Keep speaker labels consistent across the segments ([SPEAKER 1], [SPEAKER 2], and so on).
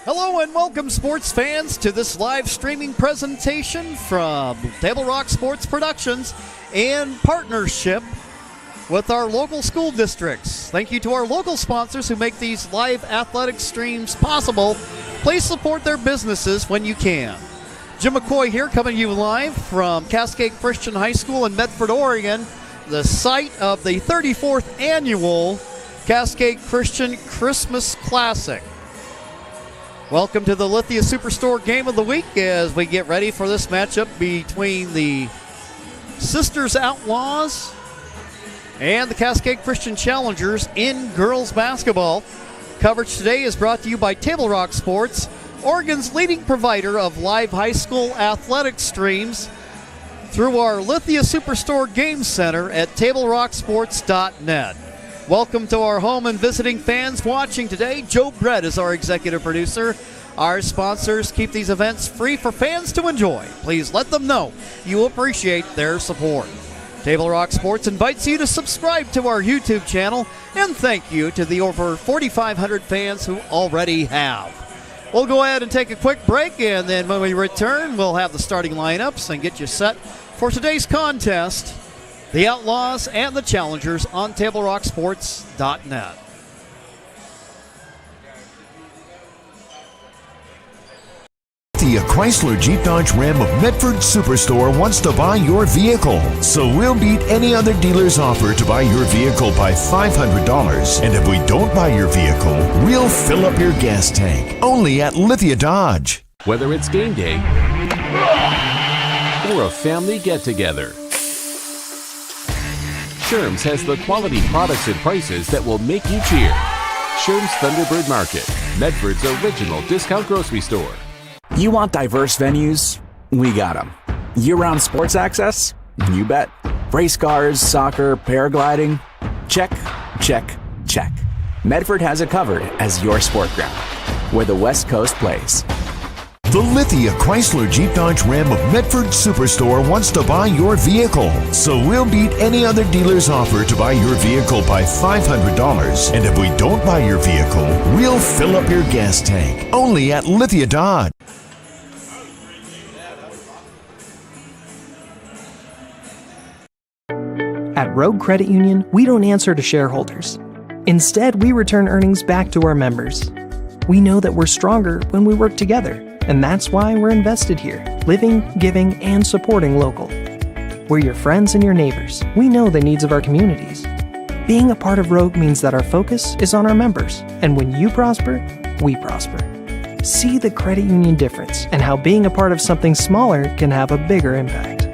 [SPEAKER 1] Hello and welcome, sports fans, to this live streaming presentation from Table Rock Sports Productions in partnership with our local school districts. Thank you to our local sponsors who make these live athletic streams possible. Please support their businesses when you can. Jim McCoy here, coming to you live from Cascade Christian High School in Medford, Oregon, the site of the 34th annual Cascade Christian Christmas Classic. Welcome to the Lithia Superstore Game of the Week as we get ready for this matchup between the Sisters Outlaws and the Cascade Christian Challengers in girls basketball. Coverage today is brought to you by Table Rock Sports, Oregon's leading provider of live high school athletic streams through our Lithia Superstore Game Center at TableRockSports.net. Welcome to our home and visiting fans watching today. Joe Brett is our executive producer. Our sponsors keep these events free for fans to enjoy. Please let them know you appreciate their support. Table Rock Sports invites you to subscribe to our YouTube channel, and thank you to the over 4,500 fans who already have. We'll go ahead and take a quick break, and then when we return, we'll have the starting lineups and get you set for today's contest. The Outlaws and the Challengers on TableRockSports.net.
[SPEAKER 2] The Chrysler Jeep Dodge Ram of Medford Superstore wants to buy your vehicle. So we'll beat any other dealer's offer to buy your vehicle by $500. And if we don't buy your vehicle, we'll fill up your gas tank. Only at Lithia Dodge.
[SPEAKER 3] Whether it's game day or a family get-together, Sherm's has the quality products and prices that will make you cheer. Sherm's Thunderbird Market, Medford's original discount grocery store.
[SPEAKER 4] You want diverse venues? We got them. Year-round sports access? You bet. Race cars, soccer, paragliding? Check, check, check. Medford has it covered as your sport ground, where the West Coast plays.
[SPEAKER 2] The Lithia Chrysler Jeep Dodge Ram of Medford Superstore wants to buy your vehicle. So we'll beat any other dealer's offer to buy your vehicle by $500. And if we don't buy your vehicle, we'll fill up your gas tank. Only at Lithia Dodge.
[SPEAKER 5] At Rogue Credit Union, we don't answer to shareholders. Instead, we return earnings back to our members. We know that we're stronger when we work together. And that's why we're invested here, living, giving, and supporting local. We're your friends and your neighbors. We know the needs of our communities. Being a part of Rogue means that our focus is on our members. And when you prosper, we prosper. See the credit union difference and how being a part of something smaller can have a bigger impact.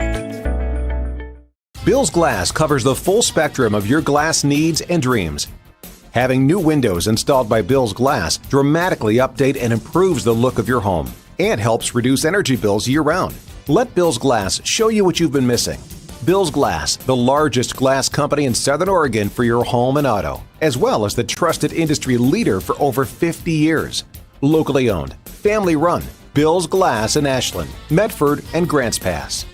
[SPEAKER 6] Bill's Glass covers the full spectrum of your glass needs and dreams. Having new windows installed by Bill's Glass dramatically update and improves the look of your home and helps reduce energy bills year-round. Let Bill's Glass show you what you've been missing. Bill's Glass, the largest glass company in Southern Oregon for your home and auto, as well as the trusted industry leader for over 50 years. Locally owned, family run, Bill's Glass in Ashland, Medford, and Grants Pass.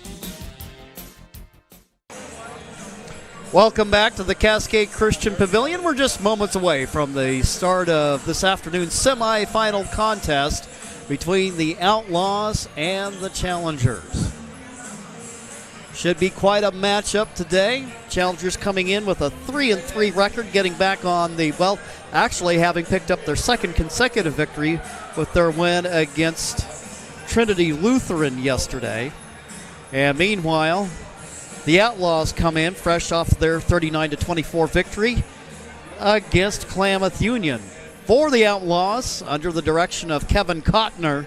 [SPEAKER 1] Welcome back to the Cascade Christian Pavilion. We're just moments away from the start of this afternoon's semifinal contest between the Outlaws and the Challengers. Should be quite a matchup today. Challengers coming in with a 3-3 record, getting back on the, well, actually having picked up their second consecutive victory with their win against Trinity Lutheran yesterday. And meanwhile, the Outlaws come in fresh off their 39-24 victory against Klamath Union. For the Outlaws, under the direction of Kevin Cotner,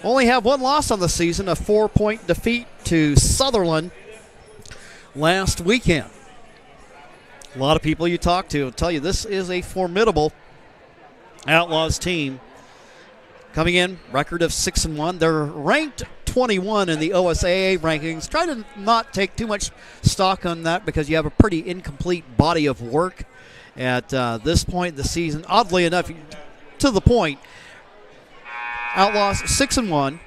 [SPEAKER 1] only have one loss on the season, a 4-point defeat to Sutherland last weekend. A lot of people you talk to will tell you this is a formidable Outlaws team. Coming in, record of 6-1. They're ranked 21 in the OSAA rankings. Try to not take too much stock on that because you have a pretty incomplete body of work at this point in the season. Oddly enough, to the point, Outlaws 6-1,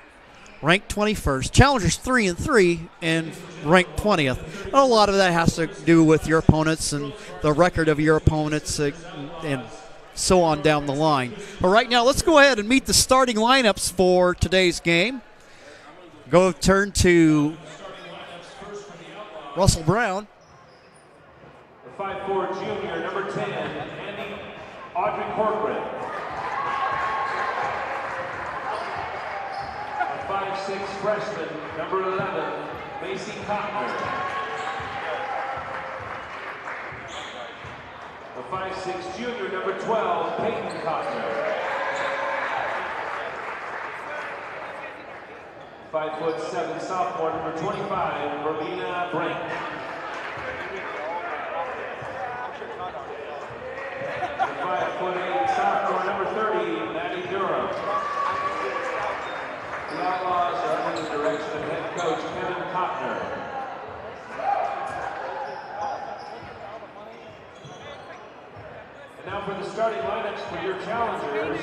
[SPEAKER 1] ranked 21st. Challengers 3-3 and ranked 20th. And a lot of that has to do with your opponents and the record of your opponents and so on down the line. But right now, let's go ahead and meet the starting lineups for today's game. Turn to Russell Brown.
[SPEAKER 7] The 5'4" junior, number 10, Andy Audrey Corcoran. The 5'6" freshman, number 11, Macy Cotner. The 5'6" junior, number 12, Peyton Cotner. 5'7" sophomore, number 25, Verbena Brink. The 5'8" sophomore, number 30, Maddie Durham. The Outlaws are under the direction of head coach Kevin Cotner. And now for the starting lineups for your challengers.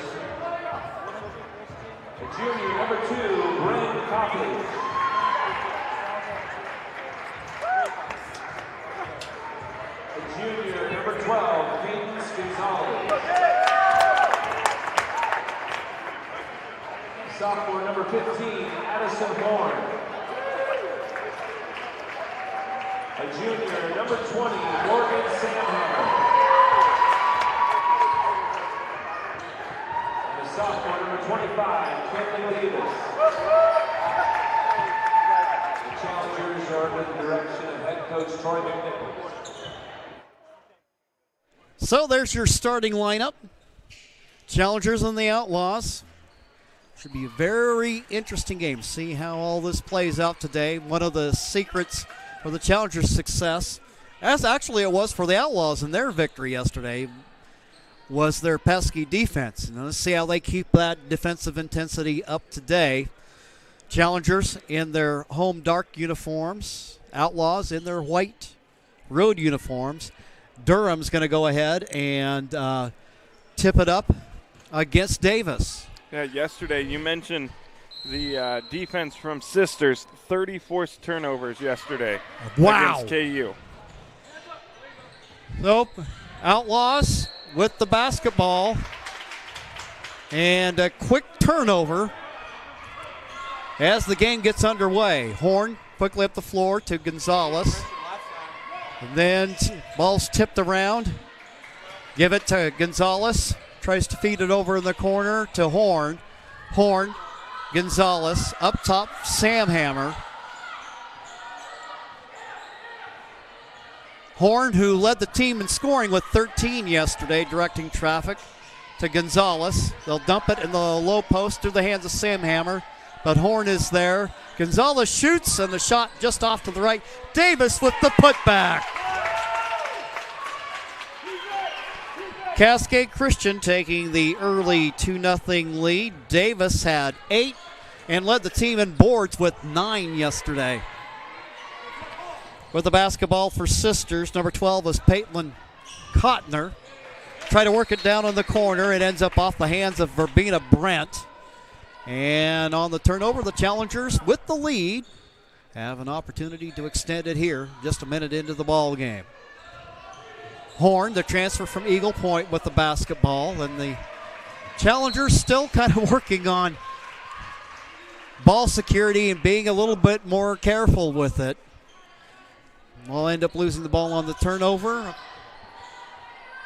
[SPEAKER 7] The junior, number 2, Bryn Copley. The junior, number 12, Cadence Gonzalez. Sophomore, number 15, Addison Horn. A junior, number 20, Morgan Samhammer. Sophomore, number 25, Kenley Davis. The challengers are under the direction of head coach Troy McNichols.
[SPEAKER 1] So there's your starting lineup. Challengers and the Outlaws. Should be a very interesting game. See how all this plays out today. One of the secrets for the Challengers' success, as actually it was for the Outlaws in their victory yesterday, was their pesky defense. And let's see how they keep that defensive intensity up today. Challengers in their home dark uniforms. Outlaws in their white road uniforms. Durham's going to go ahead and tip it up against Davis.
[SPEAKER 8] Yeah, yesterday you mentioned the defense from Sisters. 30 forced turnovers yesterday against KU.
[SPEAKER 1] Nope. Outlaws with the basketball, and a quick turnover as the game gets underway. Horn quickly up the floor to Gonzalez. And then ball's tipped around. Give it to Gonzalez. Tries to feed it over in the corner to Horn. Horn, Gonzalez, up top, Samhammer. Horn, who led the team in scoring with 13 yesterday, directing traffic to Gonzalez. They'll dump it in the low post through the hands of Samhammer, but Horn is there. Gonzalez shoots, and the shot just off to the right. Davis with the putback. Cascade Christian taking the early 2-0 lead. Davis had 8 and led the team in boards with 9 yesterday. With the basketball for Sisters, number 12 is Peyton Cotner. Try to work it down in the corner. It ends up off the hands of Verbena Brent. And on the turnover, the Challengers with the lead have an opportunity to extend it here just a minute into the ball game. Horn, the transfer from Eagle Point, with the basketball, and the Challengers still kind of working on ball security and being a little bit more careful with it. We'll end up losing the ball on the turnover.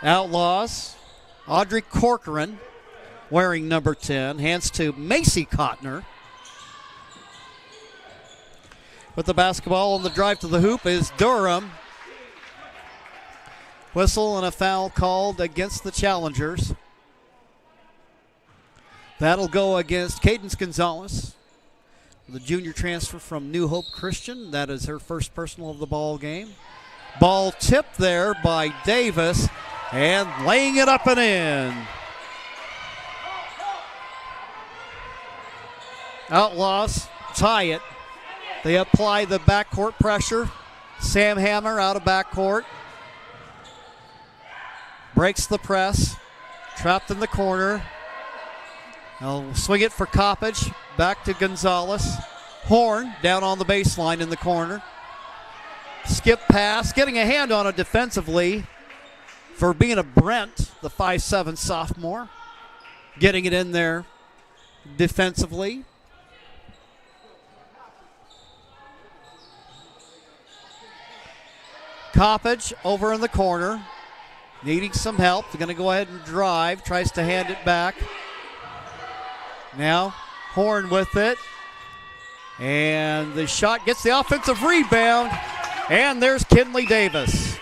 [SPEAKER 1] Outlaws, Audrey Corcoran wearing number 10, hands to Macy Cotner. With the basketball on the drive to the hoop is Durham. Whistle and a foul called against the Challengers. That'll go against Cadence Gonzalez, the junior transfer from New Hope Christian. That is her first personal of the ball game. Ball tipped there by Davis, and laying it up and in. Outlaws tie it. They apply the backcourt pressure. Samhammer out of backcourt. Breaks the press. Trapped in the corner. They'll swing it for Coppage. Back to Gonzalez. Horn down on the baseline in the corner. Skip pass. Getting a hand on it defensively for being a Brent, the 5'7" sophomore. Getting it in there defensively. Coppage over in the corner, needing some help. They're going to go ahead and drive, tries to hand it back. Now Horn with it. And the shot gets the offensive rebound. And there's Kinley Davis.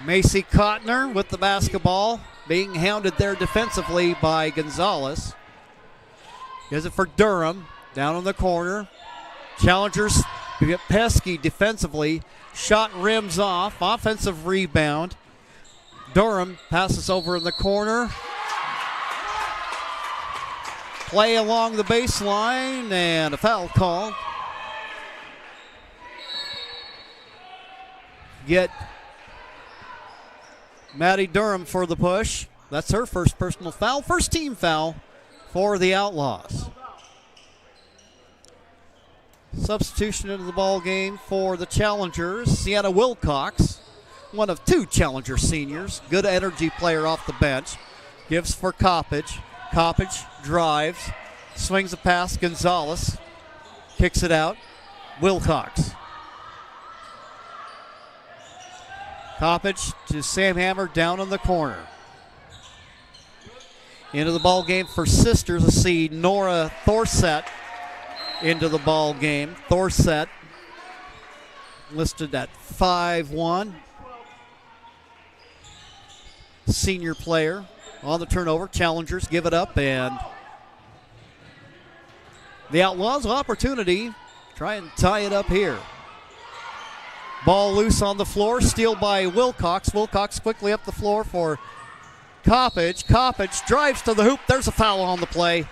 [SPEAKER 1] Macy Cotner with the basketball, being hounded there defensively by Gonzalez. Gives it for Durham, down in the corner. Challengers get pesky defensively. Shot rims off, offensive rebound. Durham passes over in the corner. Play along the baseline, and a foul call. Get Maddie Durham for the push. That's her first personal foul. First team foul for the Outlaws. Substitution into the ball game for the Challengers. Sienna Wilcox, one of two Challenger seniors. Good energy player off the bench. Gives for Coppage. Coppage drives. Swings a pass. Gonzalez kicks it out. Wilcox. Coppage to Sam Hammer down in the corner. Into the ball game for Sisters. I see Nora Thorset into the ball game. Thorset listed at 5'1". Senior player on the turnover. Challengers give it up, and the Outlaws opportunity try and tie it up here. Ball loose on the floor, steal by Wilcox. Wilcox quickly up the floor for Coppage. Coppage drives to the hoop. There's a foul on the play.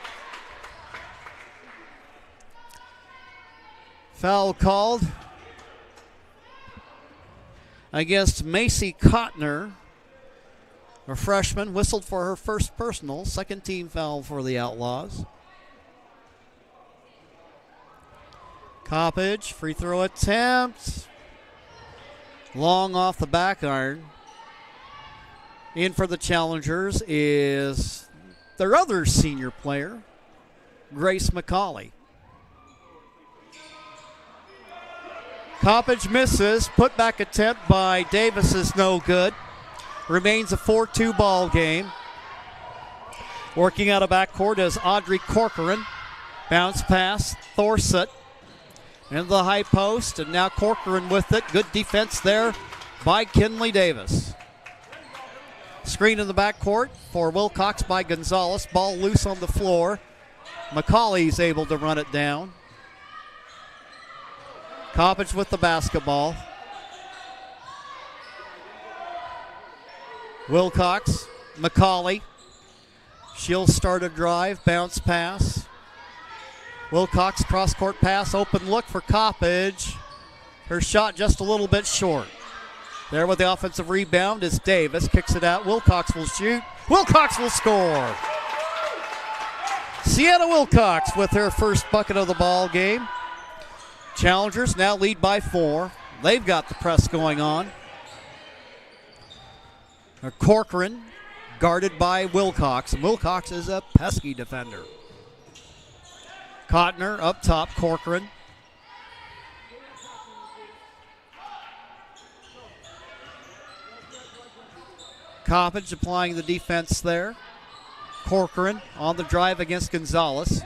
[SPEAKER 1] Foul called against Macy Cotner, a freshman, whistled for her first personal. Second team foul for the Outlaws. Coppage, free throw attempt. Long off the back iron. In for the Challengers is their other senior player, Grace McCauley. Coppage misses. Put back attempt by Davis is no good. Remains a 4-2 ball game. Working out of backcourt is Audrey Corcoran. Bounce pass, Thorset. Into the high post, and now Corcoran with it. Good defense there by Kinley Davis. Screen in the backcourt for Wilcox by Gonzalez. Ball loose on the floor. McCauley's able to run it down. Coppage with the basketball. Wilcox, McCauley. She'll start a drive, bounce pass. Wilcox cross-court pass, open look for Coppage. Her shot just a little bit short. There with the offensive rebound is Davis. Kicks it out. Wilcox will shoot. Wilcox will score. Sienna Wilcox with her first bucket of the ball game. Challengers now lead by 4. They've got the press going on. Corcoran guarded by Wilcox. And Wilcox is a pesky defender. Cotner up top, Corcoran. Coppage applying the defense there. Corcoran on the drive against Gonzalez.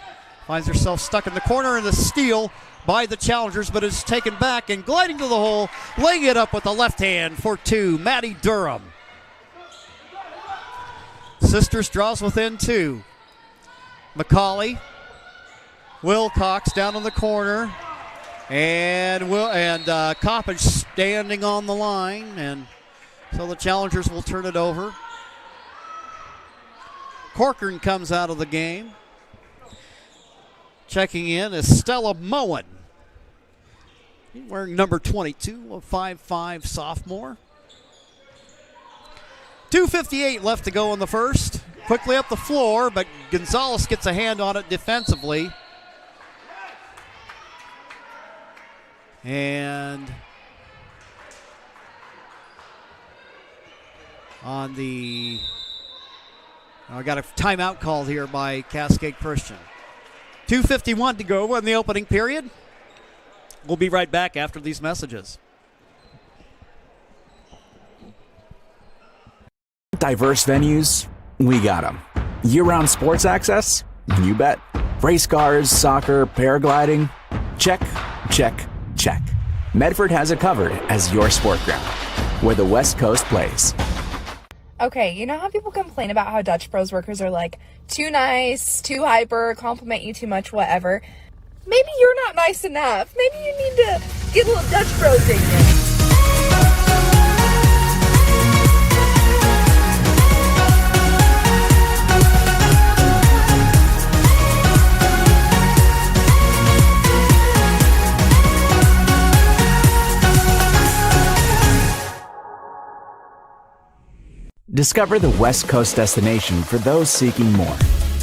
[SPEAKER 1] Finds herself stuck in the corner, and the steal by the Challengers, but is taken back and gliding to the hole, laying it up with the left hand for 2, Maddie Durham. Sisters draws within 2. McCauley. Wilcox down in the corner, and Coppage standing on the line, and so the Challengers will turn it over. Corcoran comes out of the game. Checking in is Stella Moen, wearing number 22, a 5'5" sophomore. 2:58 left to go in the first. quickly up the floor, but Gonzalez gets a hand on it defensively. And on the, I got a timeout called here by Cascade Christian. 2:51 to go in the opening period. We'll be right back after these messages.
[SPEAKER 4] Diverse venues, we got them. Year-round sports access? You bet. Race cars, soccer, paragliding? Check, check, check. Medford has it covered as your sport ground, where the West Coast plays.
[SPEAKER 9] Okay, you know how people complain about how Dutch Bros workers are like too nice, too hyper, compliment you too much, whatever? Maybe you're not nice enough. Maybe you need to get a little Dutch Bros in you.
[SPEAKER 4] Discover the West Coast destination for those seeking more.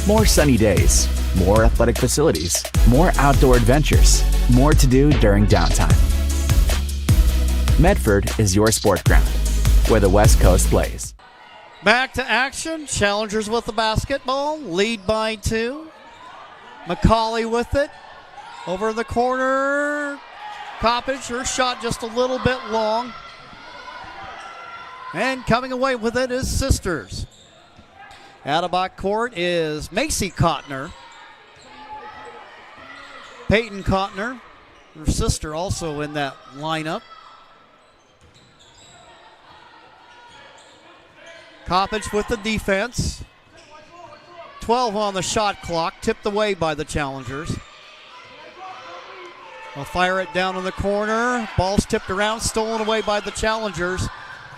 [SPEAKER 4] More sunny days, more athletic facilities, more outdoor adventures, more to do during downtime. Medford is your sport ground, where the West Coast plays.
[SPEAKER 1] Back to action. Challengers with the basketball. Lead by 2. Macaulay with it. Over in the corner. Coppage, her shot just a little bit long. And coming away with it is Sisters. Out of backcourt is Macy Cotner. Peyton Cotner, her sister, also in that lineup. Coppage with the defense. 12 on the shot clock, tipped away by the Challengers. They'll fire it down in the corner. Ball's tipped around, stolen away by the Challengers.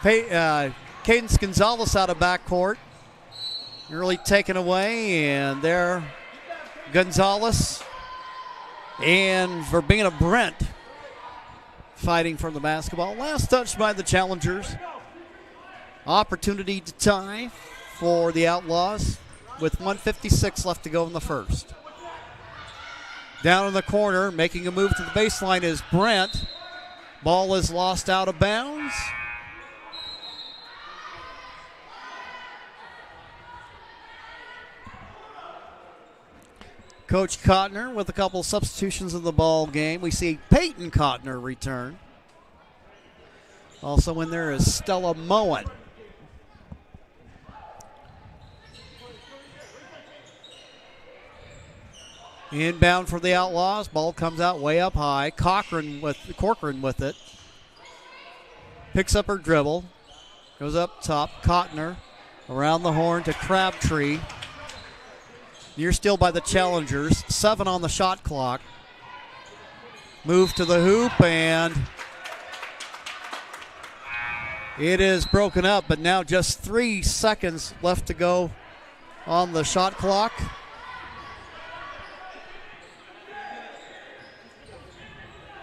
[SPEAKER 1] Cadence Gonzalez out of backcourt. Nearly taken away, and there Gonzalez and Verbena Brent fighting for the basketball. Last touch by the Challengers. Opportunity to tie for the Outlaws with 1:56 left to go in the first. Down in the corner, making a move to the baseline is Brent. Ball is lost out of bounds. Coach Cotner with a couple substitutions in the ball game. We see Peyton Cotner return. Also in there is Stella Moen. Inbound for the Outlaws. Ball comes out way up high. Corcoran with it. Picks up her dribble. Goes up top. Cotner around the horn to Crabtree. Near still by the Challengers. 7 on the shot clock. Move to the hoop, and it is broken up, but now just 3 seconds left to go on the shot clock.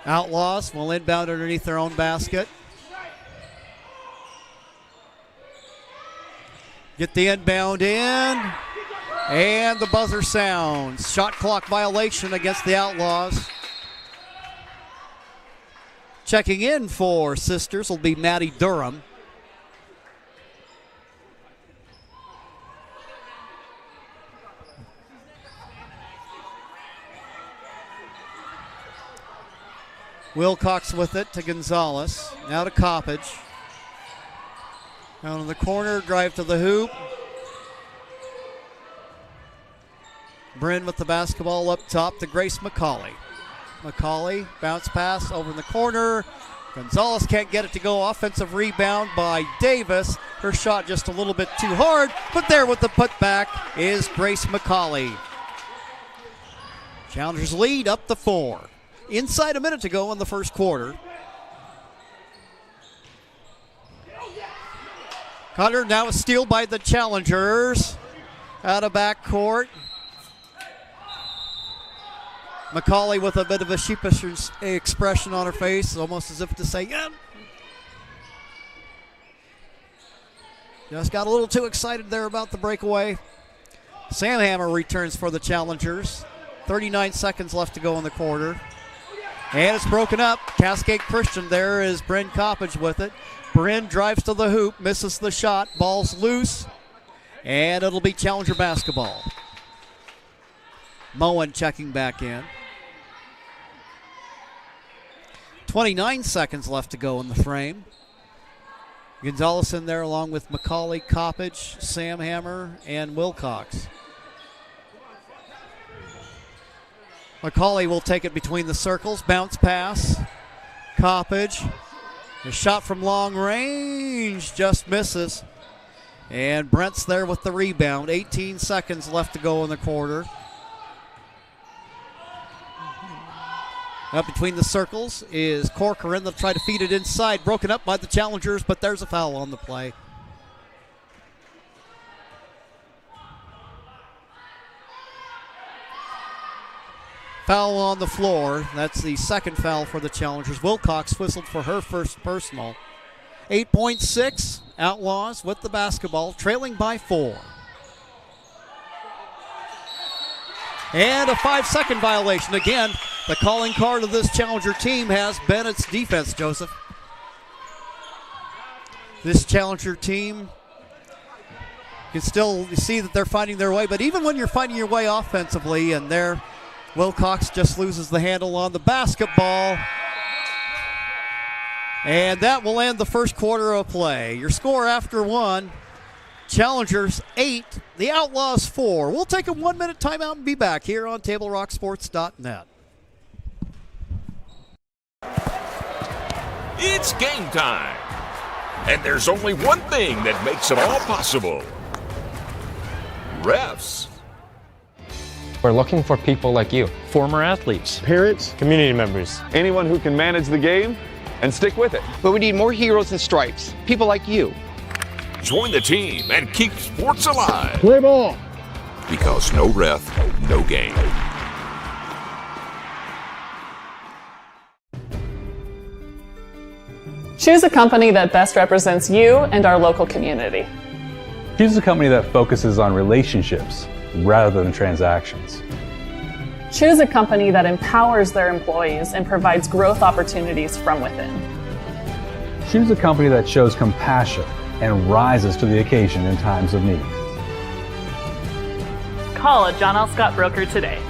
[SPEAKER 1] Outlaws will inbound underneath their own basket. Get the inbound in. And the buzzer sounds. Shot clock violation against the Outlaws. Checking in for Sisters will be Maddie Durham. Wilcox with it to Gonzalez. Now to Coppage. Down in the corner, drive to the hoop. Bryn with the basketball up top to Grace McCauley. McCauley, bounce pass over in the corner. Gonzalez can't get it to go. Offensive rebound by Davis. Her shot just a little bit too hard, but there with the putback is Grace McCauley. Challengers lead up to 4. Inside a minute to go in the first quarter. Cutter now a steal by the Challengers. Out of backcourt. McCauley with a bit of a sheepish expression on her face, almost as if to say, yeah. Just got a little too excited there about the breakaway. Sam Hammer returns for the Challengers. 39 seconds left to go in the quarter. And it's broken up. Cascade Christian there is Bryn Coppage with it. Bryn drives to the hoop, misses the shot. Ball's loose. And it'll be Challenger basketball. Moen checking back in. 29 seconds left to go in the frame. Gonzalez in there along with McCauley, Coppage, Sam Hammer, and Wilcox. McCauley will take it between the circles. Bounce pass. Coppage. A shot from long range just misses. And Brent's there with the rebound. 18 seconds left to go in the quarter. Up between the circles is Corcoran. They'll try to feed it inside. Broken up by the Challengers, but there's a foul on the play. Foul on the floor. That's the second foul for the Challengers. Wilcox whistled for her first personal. 8.6, Outlaws with the basketball, trailing by 4. And a 5-second violation. Again, the calling card of this Challenger team has been its defense, Joseph. This Challenger team, you can still see that they're finding their way, but even when you're finding your way offensively, and there, Wilcox just loses the handle on the basketball. And that will end the first quarter of play. Your score after one, Challengers 8, the Outlaws 4. We'll take a 1-minute timeout and be back here on TableRockSports.net.
[SPEAKER 10] It's game time. And there's only one thing that makes it all possible. Refs.
[SPEAKER 11] We're looking for people like you. Former athletes.
[SPEAKER 12] Parents.
[SPEAKER 11] Community members.
[SPEAKER 12] Anyone who can manage the game and stick with it.
[SPEAKER 13] But we need more heroes in stripes. People like you.
[SPEAKER 10] Join the team and keep sports alive.
[SPEAKER 12] Play ball.
[SPEAKER 10] Because no ref, no game.
[SPEAKER 14] Choose a company that best represents you and our local community.
[SPEAKER 15] Choose a company that focuses on relationships rather than transactions.
[SPEAKER 14] Choose a company that empowers their employees and provides growth opportunities from within.
[SPEAKER 15] Choose a company that shows compassion and rises to the occasion in times of need.
[SPEAKER 14] Call a John L. Scott broker today.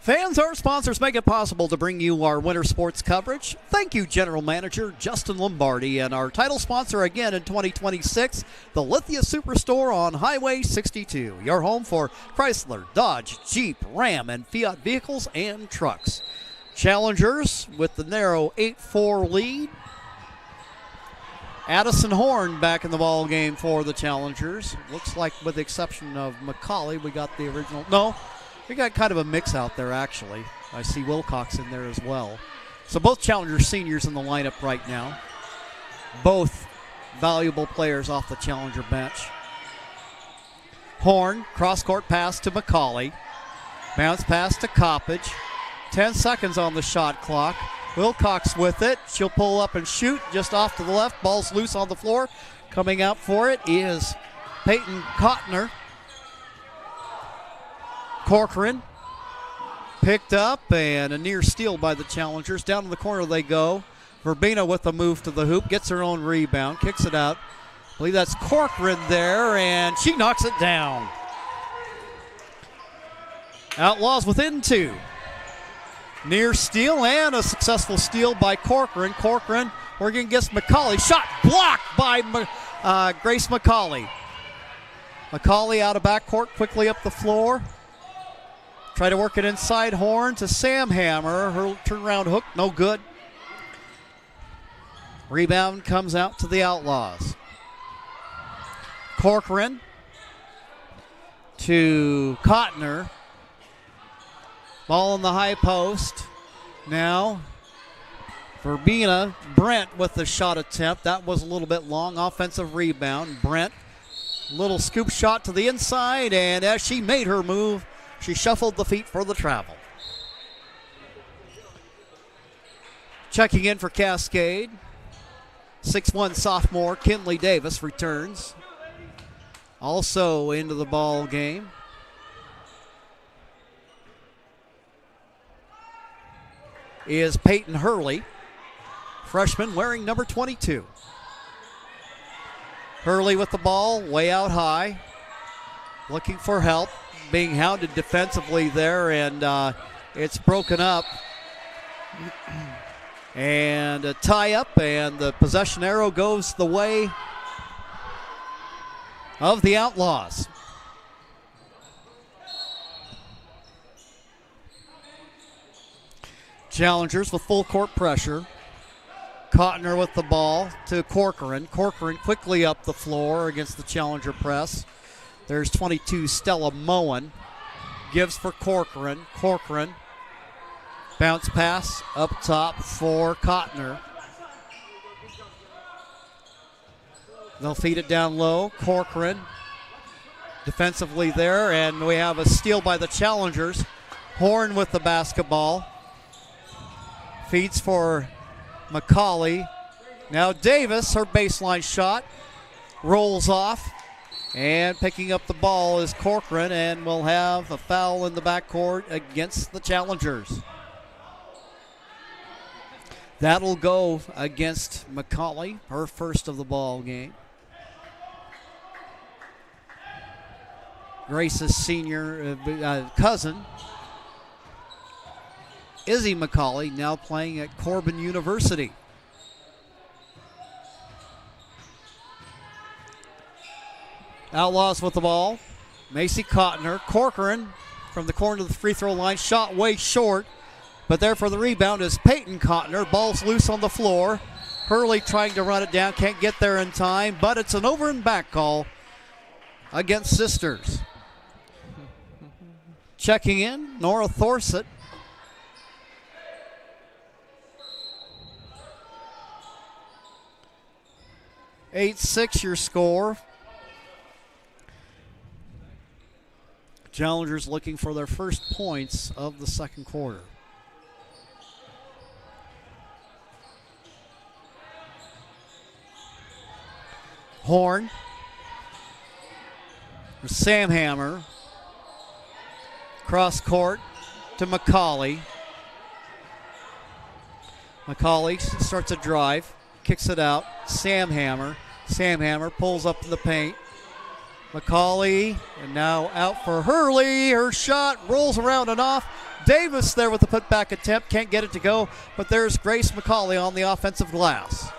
[SPEAKER 1] Fans, our sponsors make it possible to bring you our winter sports coverage. Thank you, General Manager Justin Lombardi, and our title sponsor again in 2026, the Lithia Superstore on Highway 62. Your home for Chrysler, Dodge, Jeep, Ram, and Fiat vehicles and trucks. Challengers with the narrow 8-4 lead. Addison Horn back in the ball game for the Challengers. Looks like with the exception of McCauley, we got the original. No. We got kind of a mix out there, actually. I see Wilcox in there as well. So both Challenger seniors in the lineup right now. Both valuable players off the Challenger bench. Horn, cross-court pass to McCauley. Bounce pass to Coppage. 10 seconds on the shot clock. Wilcox with it. She'll pull up and shoot just off to the left. Ball's loose on the floor. Coming out for it is Peyton Cotner. Corcoran picked up, and a near steal by the Challengers. Down in the corner they go. Verbena with the move to the hoop, gets her own rebound, kicks it out. I believe that's Corcoran there, and she knocks it down. Outlaws within 2. Near steal and a successful steal by Corcoran. Corcoran working against McCauley. Shot blocked by Grace McCauley. McCauley out of backcourt, quickly up the floor. Try to work it inside. Horn to Sam Hammer. Her turnaround hook, no good. Rebound comes out to the Outlaws. Corcoran to Cotner. Ball in the high post. Now, Verbena. Brent with the shot attempt. That was a little bit long. Offensive rebound. Brent, little scoop shot to the inside, and as she made her move, she shuffled the feet for the travel. Checking in for Cascade, 6'1" sophomore Kinley Davis returns. Also into the ball game is Peyton Hurley, freshman wearing number 22. Hurley with the ball way out high, looking for help, being hounded defensively there, and it's broken up. And a tie-up, and the possession arrow goes the way of the Outlaws. Challengers with full court pressure. Cotner with the ball to Corcoran. Corcoran quickly up the floor against the Challenger press. There's 22 Stella Moen. Gives for Corcoran. Corcoran. Bounce pass up top for Cotner. They'll feed it down low. Corcoran defensively there, and we have a steal by the Challengers. Horn with the basketball. Feeds for McCauley. Now Davis, her baseline shot, rolls off. And picking up the ball is Corcoran, and we'll have a foul in the backcourt against the Challengers. That'll go against McCauley, her first of the ball game. Grace's senior cousin, Izzy McCauley, now playing at Corbin University. Outlaws with the ball. Macy Cotner. Corcoran from the corner of the free throw line. Shot way short. But there for the rebound is Peyton Cotner. Ball's loose on the floor. Hurley trying to run it down. Can't get there in time. But it's an over and back call against Sisters. Checking in, Nora Thorsett. (8-6) your score. Challengers looking for their first points of the second quarter. Horn. Sam Hammer. Cross court to McCauley. McCauley starts a drive, kicks it out. Sam Hammer. Sam Hammer pulls up in the paint. McCauley, and now out for Hurley. Her shot rolls around and off. Davis there with the putback attempt. Can't get it to go, but there's Grace McCauley on the offensive glass.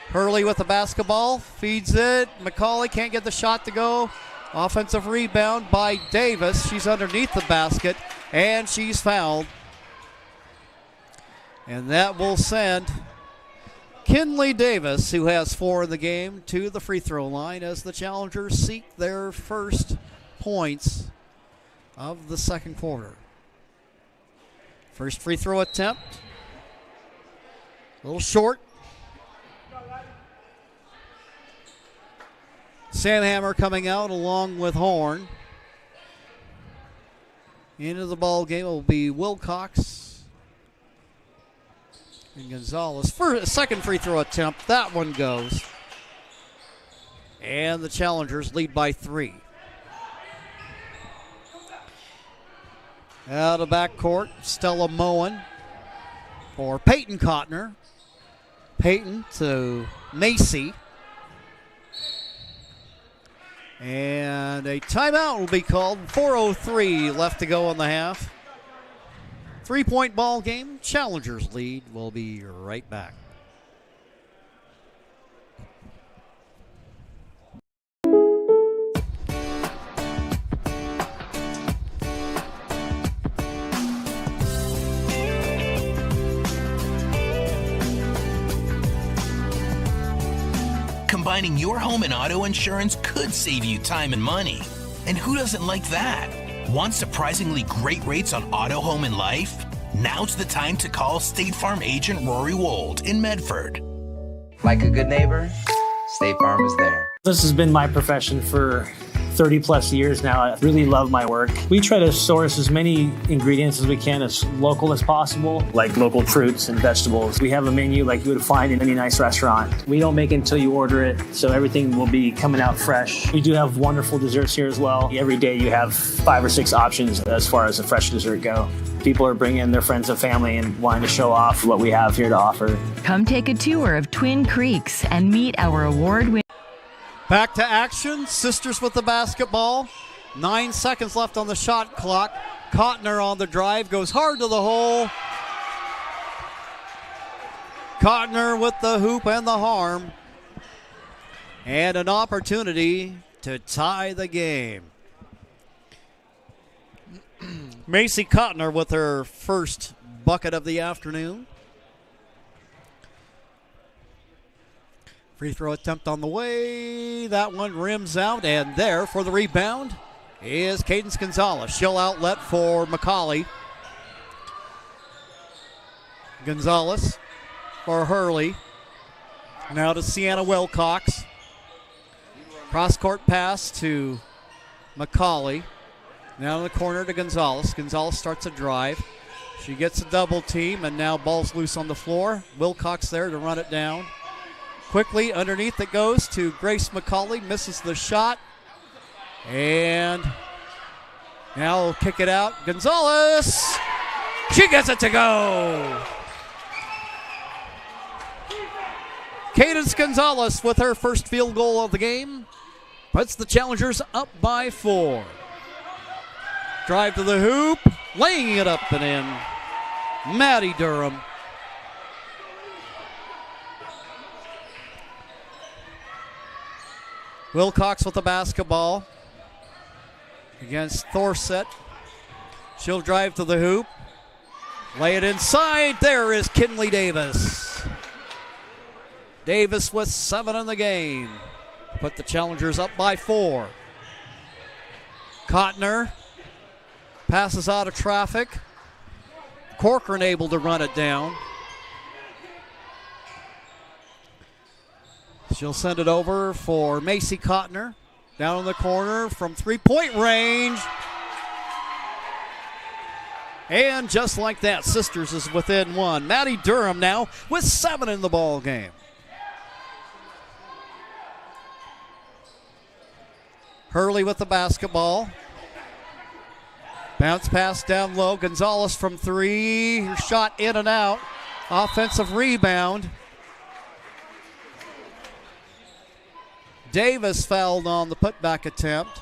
[SPEAKER 1] Hurley with the basketball, feeds it. McCauley can't get the shot to go. Offensive rebound by Davis. She's underneath the basket, and she's fouled. And that will send Kinley Davis, who has 4 in the game, to the free throw line as the Challengers seek their first points of the second quarter. First free throw attempt. A little short. Sam Hammer coming out along with Horn. Into the ball game will be Wilcox and Gonzalez. Second free throw attempt. That one goes. And the Challengers lead by 3. Out of backcourt, Stella Moen for Peyton Cotner. Peyton to Macy. And a timeout will be called. 4:03 left to go in the half. 3-point ball game. Challengers lead. We'll be right back.
[SPEAKER 16] Combining your home and auto insurance could save you time and money. And who doesn't like that? Want surprisingly great rates on auto, home, and life? Now's the time to call State Farm agent Rory Wold in Medford.
[SPEAKER 17] Like a good neighbor, State Farm is there.
[SPEAKER 18] This has been my profession for
[SPEAKER 17] 30 plus years now. I really love my work. We try to source as many ingredients as we can, as local as possible, like local fruits and vegetables. We have a menu like you would find in any nice restaurant. We don't make it until you order it, so everything will be coming out fresh. We do have wonderful desserts here as well. Every day you have 5 or 6 options as far as a fresh dessert go. People are bringing their friends and family and wanting to show off what we have here to offer.
[SPEAKER 18] Come take a tour of Twin Creeks and meet our award-winning.
[SPEAKER 1] Back to action. Sisters with the basketball. 9 seconds left on the shot clock. Cotner on the drive. Goes hard to the hole. Cotner with the hoop and the harm. And an opportunity to tie the game. Macy Cotner with her first bucket of the afternoon. Free throw attempt on the way. That one rims out, and there for the rebound is Cadence Gonzalez. She'll outlet for McCauley. Gonzalez for Hurley. Now to Sienna Wilcox. Cross-court pass to McCauley. Now in the corner to Gonzalez. Gonzalez starts a drive. She gets a double team, and now ball's loose on the floor. Wilcox there to run it down. Quickly underneath it goes to Grace McCauley. Misses the shot. And now we'll kick it out. Gonzalez. She gets it to go. Cadence Gonzalez with her first field goal of the game. Puts the Challengers up by 4. Drive to the hoop. Laying it up and in. Maddie Durham. Wilcox with the basketball against Thorset. She'll drive to the hoop. Lay it inside. There is Kinley Davis. Davis with 7 in the game. Put the Challengers up by 4. Cotner passes out of traffic. Corcoran able to run it down. She'll send it over for Macy Cotner. Down in the corner from three-point range. And just like that, Sisters is within 1. Maddie Durham now with 7 in the ball game. Hurley with the basketball. Bounce pass down low. Gonzalez from 3. Her shot in and out. Offensive rebound. Davis fouled on the putback attempt.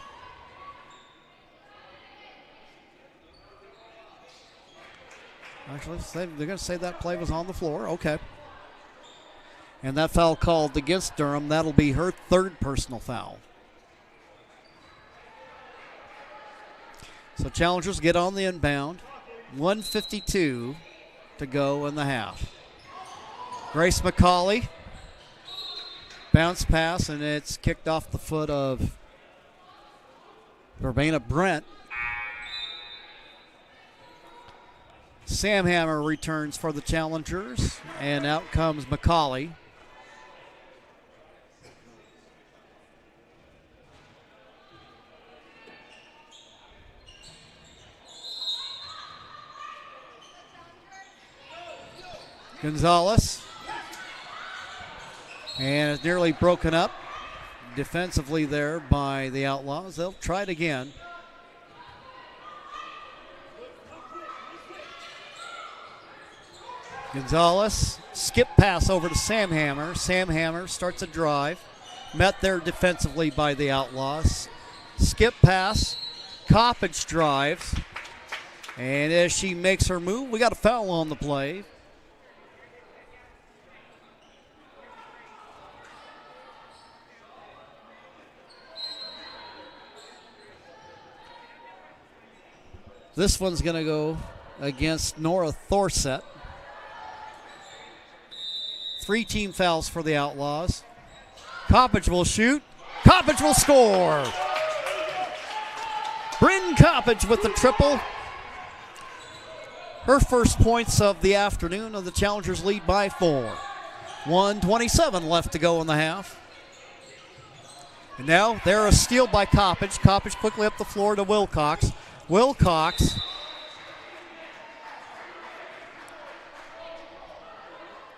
[SPEAKER 1] Actually, they're going to say that play was on the floor. Okay. And that foul called against Durham. That'll be her 3rd personal foul. So Challengers get on the inbound. 1:52 to go in the half. Grace McCauley. Bounce pass, and it's kicked off the foot of Verbena Brent. Sam Hammer returns for the Challengers, and out comes McCauley. Gonzalez. And it's nearly broken up defensively there by the Outlaws. They'll try it again. Gonzalez, skip pass over to Sam Hammer. Sam Hammer starts a drive. Met there defensively by the Outlaws. Skip pass. Coppage drives. And as she makes her move, we got a foul on the play. This one's going to go against Nora Thorset. 3 team fouls for the Outlaws. Coppage will shoot. Coppage will score. Bryn Coppage with the triple. Her first points of the afternoon, and the Challengers lead by 4. 1:27 left to go in the half. And now they're a steal by Coppage. Coppage quickly up the floor to Wilcox. Wilcox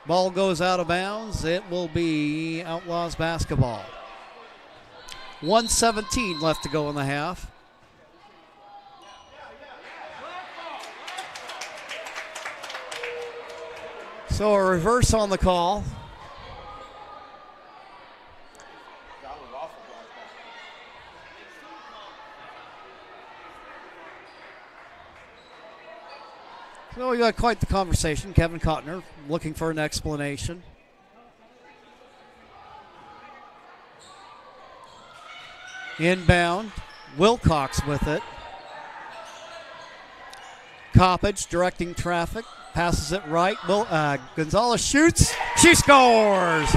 [SPEAKER 1] ball goes out of bounds. It will be Outlaws basketball. 1:17 left to go in the half. So a reverse on the call. So we got quite the conversation. Kevin Cotner looking for an explanation. Inbound. Wilcox with it. Coppage directing traffic. Passes it right. Gonzalez shoots. She scores.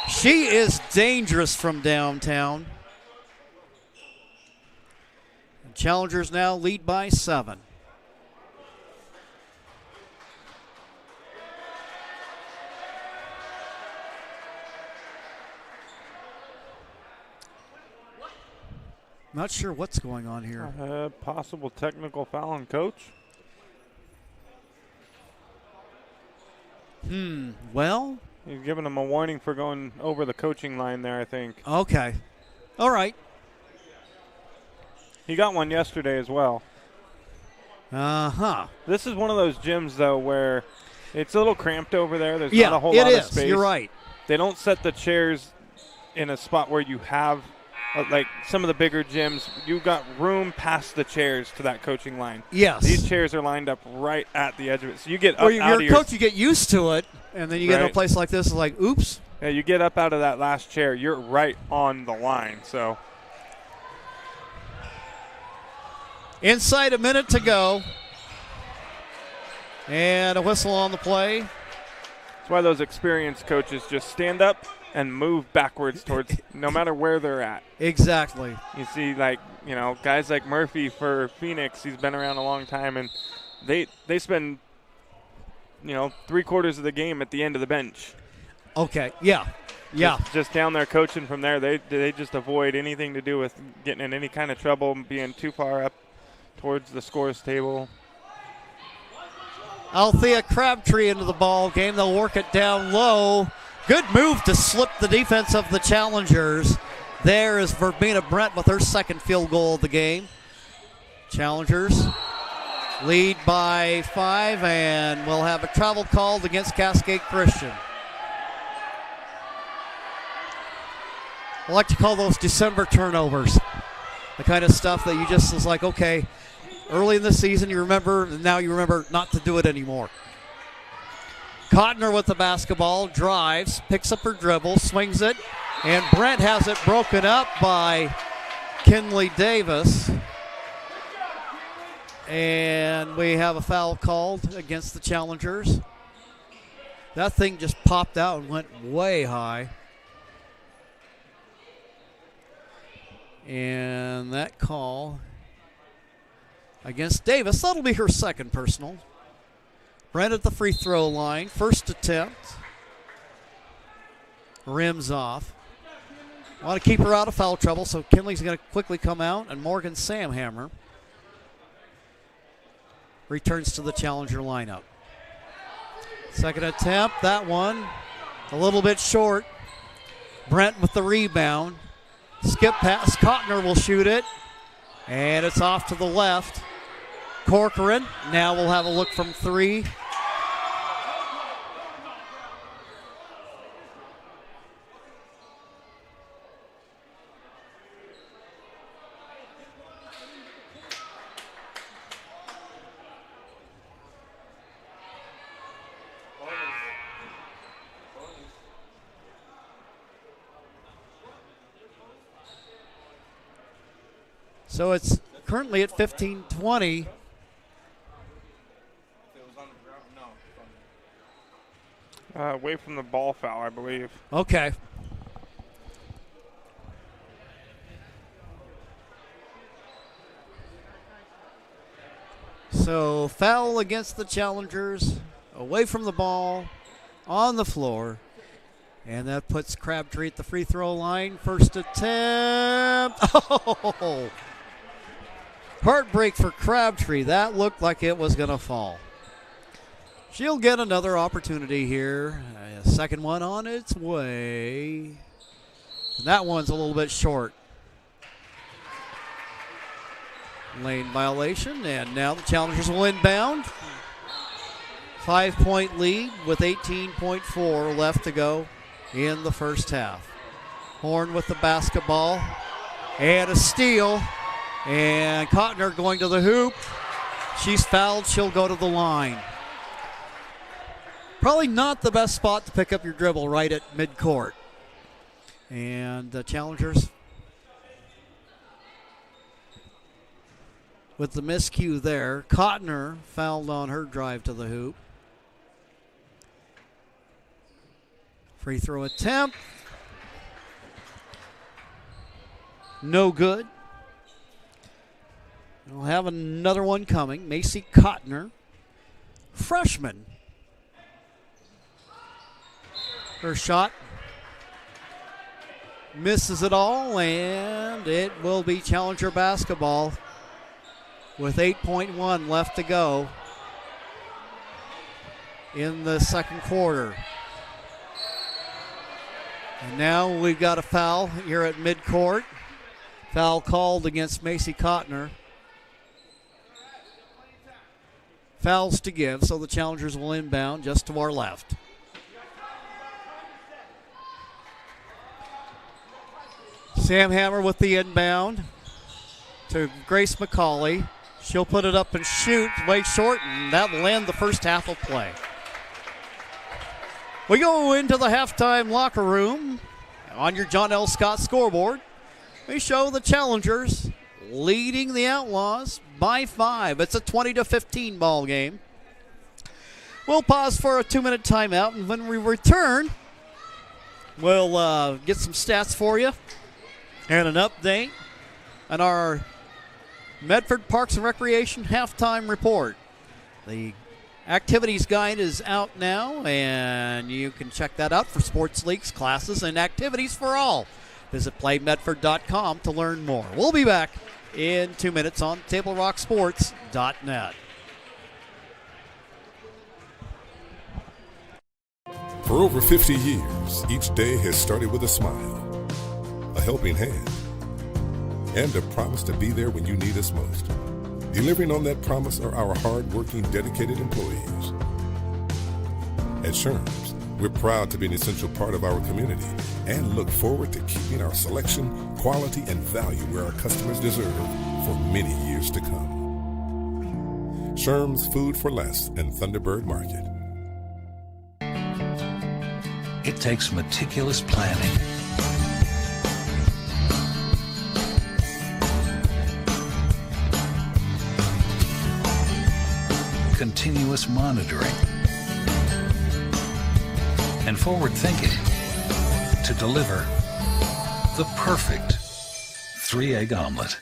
[SPEAKER 1] She is dangerous from downtown. And Challengers now lead by 7. Not sure what's going on here.
[SPEAKER 8] Possible technical foul on Coach.
[SPEAKER 1] Well,
[SPEAKER 8] he's giving him a warning for going over the coaching line there, I think.
[SPEAKER 1] Okay. All right.
[SPEAKER 8] He got one yesterday as well.
[SPEAKER 1] Uh-huh.
[SPEAKER 8] This is one of those gyms, though, where it's a little cramped over there. There's not a whole lot of space.
[SPEAKER 1] You're right.
[SPEAKER 8] They don't set the chairs in a spot where you have like some of the bigger gyms, you've got room past the chairs to that coaching line.
[SPEAKER 1] Yes.
[SPEAKER 8] These chairs are lined up right at the edge of it. So you get up
[SPEAKER 1] out
[SPEAKER 8] of
[SPEAKER 1] your coach, you get used to it, and then you get in a place like this, it's like, oops.
[SPEAKER 8] Yeah, you get up out of that last chair, you're right on the line. So
[SPEAKER 1] inside a minute to go. And a whistle on the play.
[SPEAKER 8] That's why those experienced coaches just stand up and move backwards towards no matter where they're at.
[SPEAKER 1] Exactly.
[SPEAKER 8] You see, guys like Murphy for Phoenix, he's been around a long time, and they spend, 3/4 of the game at the end of the bench.
[SPEAKER 1] Okay, yeah.
[SPEAKER 8] Just down there coaching from there. They just avoid anything to do with getting in any kind of trouble, being too far up towards the scores table.
[SPEAKER 1] Althea Crabtree into the ball game. They'll work it down low. Good move to slip the defense of the Challengers. There is Verbena Brent with her second field goal of the game. Challengers lead by 5, and we'll have a travel called against Cascade Christian. I like to call those December turnovers. The kind of stuff that you just is like, okay, early in the season you remember, and now you remember not to do it anymore. Cotner with the basketball, drives, picks up her dribble, swings it, and Brent has it broken up by Kinley Davis. And we have a foul called against the Challengers. That thing just popped out and went way high. And that call against Davis, that'll be her second personal. Brent at the free throw line, first attempt. Rims off. Want to keep her out of foul trouble, so Kinley's going to quickly come out, and Morgan Samhammer returns to the Challenger lineup. Second attempt, that one a little bit short. Brent with the rebound. Skip pass, Cotner will shoot it, and it's off to the left. Corcoran, now we'll have a look from 3. So it's currently at 15-20.
[SPEAKER 8] Away from the ball foul, I believe.
[SPEAKER 1] Okay. So foul against the Challengers, away from the ball, on the floor. And that puts Crabtree at the free throw line. First attempt. Oh! Heartbreak for Crabtree. That looked like it was going to fall. She'll get another opportunity here. A second one on its way. And that one's a little bit short. Lane violation, and now the Challengers will inbound. 5-point lead with 18.4 left to go in the first half. Horn with the basketball, and a steal. And Cotner going to the hoop. She's fouled, she'll go to the line. Probably not the best spot to pick up your dribble right at midcourt. And the Challengers with the miscue there. Cotner fouled on her drive to the hoop. Free throw attempt. No good. We'll have another one coming. Macy Cotner, freshman. Her shot misses it all, and it will be Challenger basketball with 8.1 left to go in the second quarter. And now we've got a foul here at midcourt. Foul called against Macy Cotner. Fouls to give, so the Challengers will inbound just to our left. Sam Hammer with the inbound to Grace McCauley. She'll put it up and shoot way short, and that'll end the first half of play. We go into the halftime locker room. On your John L. Scott scoreboard, we show the Challengers leading the Outlaws by 5. It's a 20-15 ball game. We'll pause for a 2-minute timeout, and when we return, we'll get some stats for you and an update on our Medford Parks and Recreation halftime report. The activities guide is out now, and you can check that out for sports leagues, classes, and activities for all. Visit playmedford.com to learn more. We'll be back in 2 minutes on TableRockSports.net.
[SPEAKER 19] For over 50 years, each day has started with a smile, a helping hand, and a promise to be there when you need us most. Delivering on that promise are our hard-working, dedicated employees. At Sherms, we're proud to be an essential part of our community and look forward to keeping our selection, quality, and value where our customers deserve for many years to come. Sherms Food for Less and Thunderbird Market.
[SPEAKER 20] It takes meticulous planning, continuous monitoring, and forward thinking to deliver the perfect 3-egg omelet.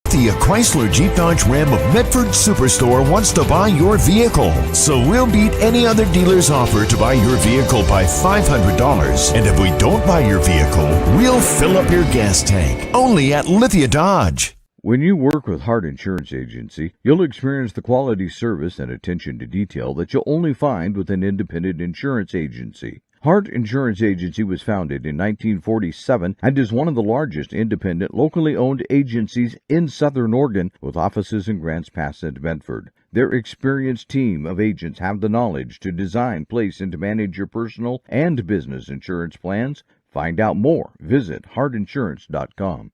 [SPEAKER 2] The Chrysler Jeep Dodge Ram of Medford Superstore wants to buy your vehicle. So we'll beat any other dealer's offer to buy your vehicle by $500. And if we don't buy your vehicle, we'll fill up your gas tank. Only at Lithia Dodge.
[SPEAKER 21] When you work with Hart Insurance Agency, you'll experience the quality service and attention to detail that you'll only find with an independent insurance agency. Hart Insurance Agency was founded in 1947 and is one of the largest independent, locally owned agencies in Southern Oregon, with offices in Grants Pass and Medford. Their experienced team of agents have the knowledge to design, place, and to manage your personal and business insurance plans. Find out more. Visit hartinsurance.com.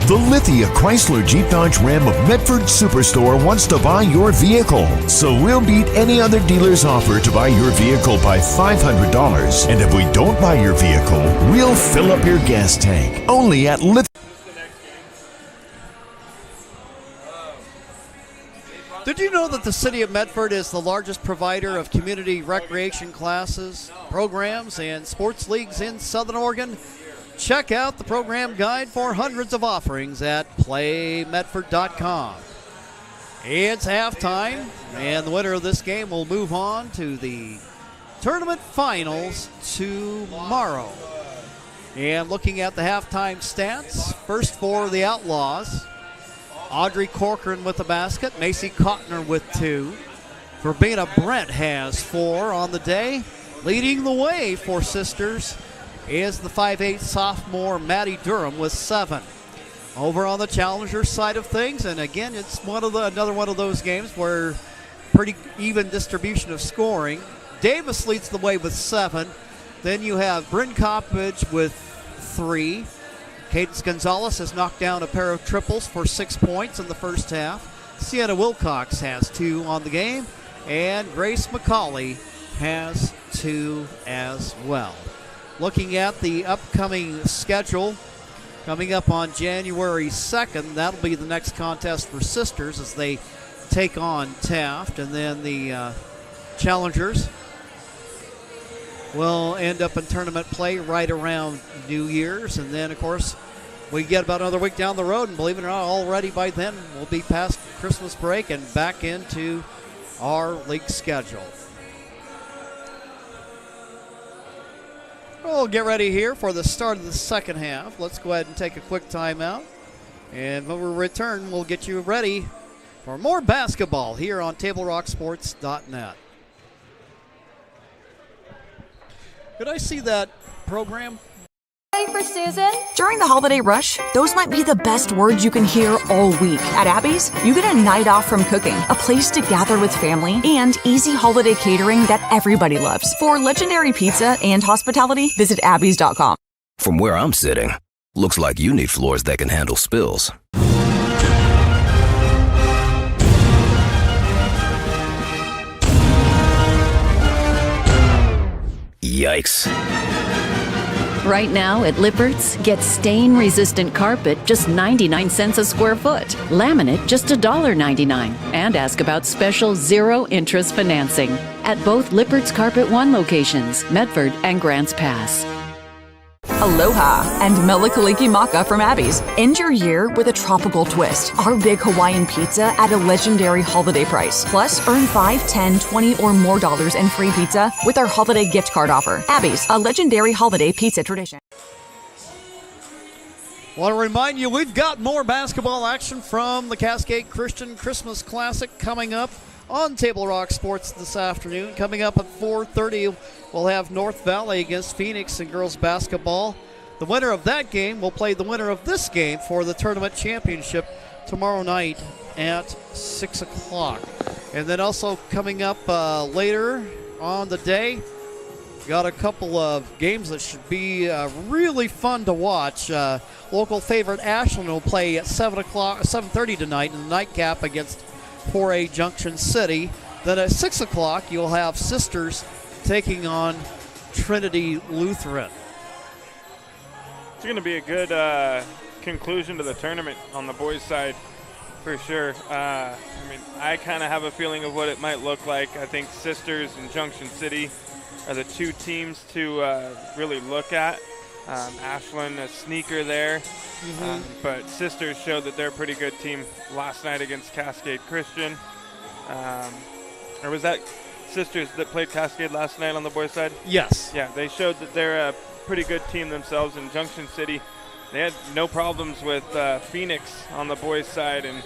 [SPEAKER 2] The Lithia Chrysler Jeep Dodge Ram of Medford Superstore wants to buy your vehicle. So we'll beat any other dealer's offer to buy your vehicle by $500. And if we don't buy your vehicle, we'll fill up your gas tank. Only at Lithia.
[SPEAKER 1] Did you know that the City of Medford is the largest provider of community recreation classes, programs, and sports leagues in Southern Oregon? check out the program guide for hundreds of offerings at playmedford.com. It's halftime, and the winner of this game will move on to the tournament finals tomorrow. And looking at the halftime stats, first for the Outlaws, Audrey Corcoran with the basket, Macy Cotner with 2. Verbena Brent has 4 on the day. Leading the way for Sisters is the 5'8" sophomore Maddie Durham with 7. Over on the challenger side of things, and again, it's another one of those games where pretty even distribution of scoring. Davis leads the way with 7. Then you have Bryn Coppage with 3. Cadence Gonzalez has knocked down a pair of triples for 6 points in the first half. Sienna Wilcox has 2 on the game, and Grace McCauley has 2 as well. Looking at the upcoming schedule, coming up on January 2nd, that'll be the next contest for Sisters as they take on Taft, and then the challengers will end up in tournament play right around New Year's. And then, of course, we get about another week down the road, and believe it or not, already by then we'll be past Christmas break and back into our league schedule. We'll get ready here for the start of the second half. Let's go ahead and take a quick timeout. And when we return, we'll get you ready for more basketball here on TableRockSports.net. Could I see that program?
[SPEAKER 3] Ready for Susan? During the holiday rush, those might be the best words you can hear all week. At Abby's, you get a night off from cooking, a place to gather with family, and easy holiday catering that everybody loves. For legendary pizza and hospitality, visit abbys.com.
[SPEAKER 22] From where I'm sitting, looks like you need floors that can handle spills. Yikes.
[SPEAKER 18] Right now at Lippert's, get stain-resistant carpet just 99 cents a square foot. Laminate just $1.99. And ask about special zero-interest financing at both Lippert's Carpet One locations, Medford and Grants Pass.
[SPEAKER 3] Aloha and Melikaliki Maka from Abby's. End your year with a tropical twist. Our big Hawaiian pizza at a legendary holiday price. Plus, earn $5, $10, $20 or more in free pizza with our holiday gift card offer. Abby's, a legendary holiday pizza tradition.
[SPEAKER 1] Want to remind you, we've got more basketball action from the Cascade Christian Christmas Classic coming up on Table Rock Sports this afternoon. Coming up at 4:30, we'll have North Valley against Phoenix in girls basketball. The winner of that game will play the winner of this game for the tournament championship tomorrow night at 6 o'clock. And then also coming up later on the day, got a couple of games that should be really fun to watch. Local favorite Ashland will play at 7:30 tonight in the nightcap against 4A Junction City. Then at 6 o'clock, you'll have Sisters taking on Trinity Lutheran.
[SPEAKER 8] It's going to be a good conclusion to the tournament on the boys' side, for sure. I kind of have a feeling of what it might look like. I think Sisters and Junction City are the two teams to really look at. Ashland, a sneaker there. But Sisters showed that they're a pretty good team last night against Cascade Christian. Or was that Sisters that played Cascade last night on the boys' side?
[SPEAKER 1] Yes.
[SPEAKER 8] Yeah, they showed that they're a pretty good team themselves. In Junction City, they had no problems with Phoenix on the boys' side, and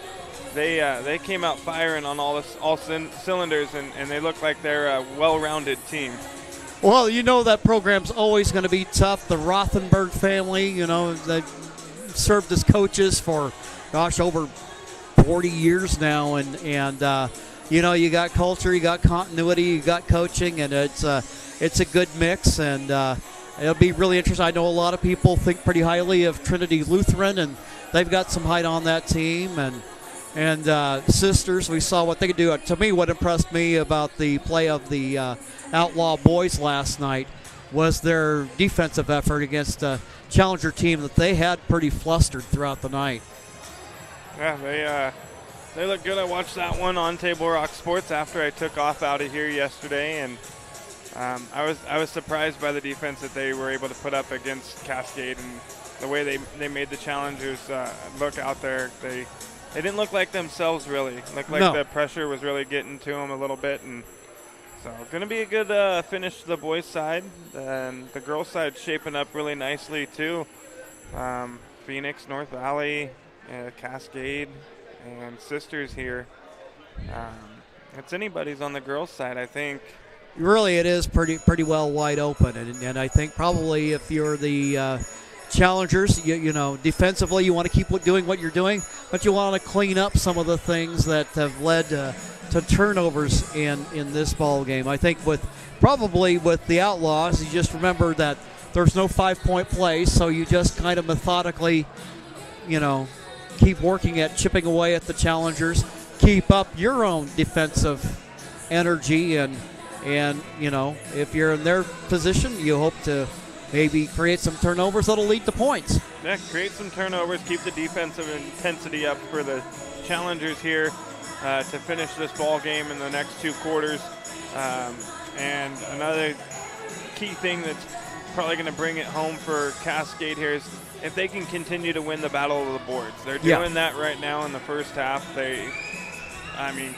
[SPEAKER 8] they came out firing on all cylinders, and they look like they're a well-rounded team.
[SPEAKER 1] Well, you know that program's always going to be tough. The Rothenberg family, they served as coaches for, over 40 years now, and you got culture, you got continuity, you got coaching, and it's a good mix, and it'll be really interesting. I know a lot of people think pretty highly of Trinity Lutheran, and they've got some height on that team, and Sisters, we saw what they could do. To me, what impressed me about the play of the Outlaw boys last night was their defensive effort against a challenger team that they had pretty flustered throughout the night.
[SPEAKER 8] Yeah, they look good. I watched that one on Table Rock Sports after I took off out of here yesterday, and I was surprised by the defense that they were able to put up against Cascade and the way they made the challengers look out there. They didn't look like themselves really. Looked like the pressure was really getting to them a little bit, and so going to be a good finish to the boys' side. And the girls' side shaping up really nicely too. Phoenix, North Valley, Cascade, and Sisters here. It's anybody's on the girls' side, I think.
[SPEAKER 1] Really, it is pretty well wide open, and I think probably if you're the challengers, you know, defensively you want to keep doing what you're doing, but you want to clean up some of the things that have led to turnovers in this ball game. I think with the Outlaws, you just remember that there's no 5-point play, so you just kind of methodically, you know, keep working at chipping away at the challengers, keep up your own defensive energy, and you know, if you're in their position, you hope to maybe create some turnovers that'll lead to points.
[SPEAKER 8] Yeah, create some turnovers, keep the defensive intensity up for the challengers here to finish this ball game in the next 2 quarters. And another key thing that's probably going to bring it home for Cascade here is if they can continue to win the battle of the boards. They're doing that right now in the first half.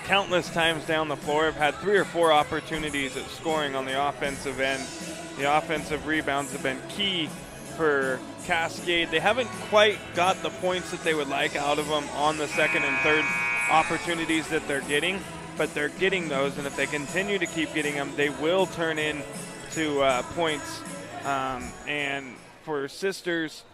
[SPEAKER 8] Countless times down the floor have had 3 or 4 opportunities at scoring on the offensive end. The offensive rebounds have been key for Cascade. They haven't quite got the points that they would like out of them on the second and third opportunities that they're getting, but they're getting those, and if they continue to keep getting them, they will turn into points. And for Sisters,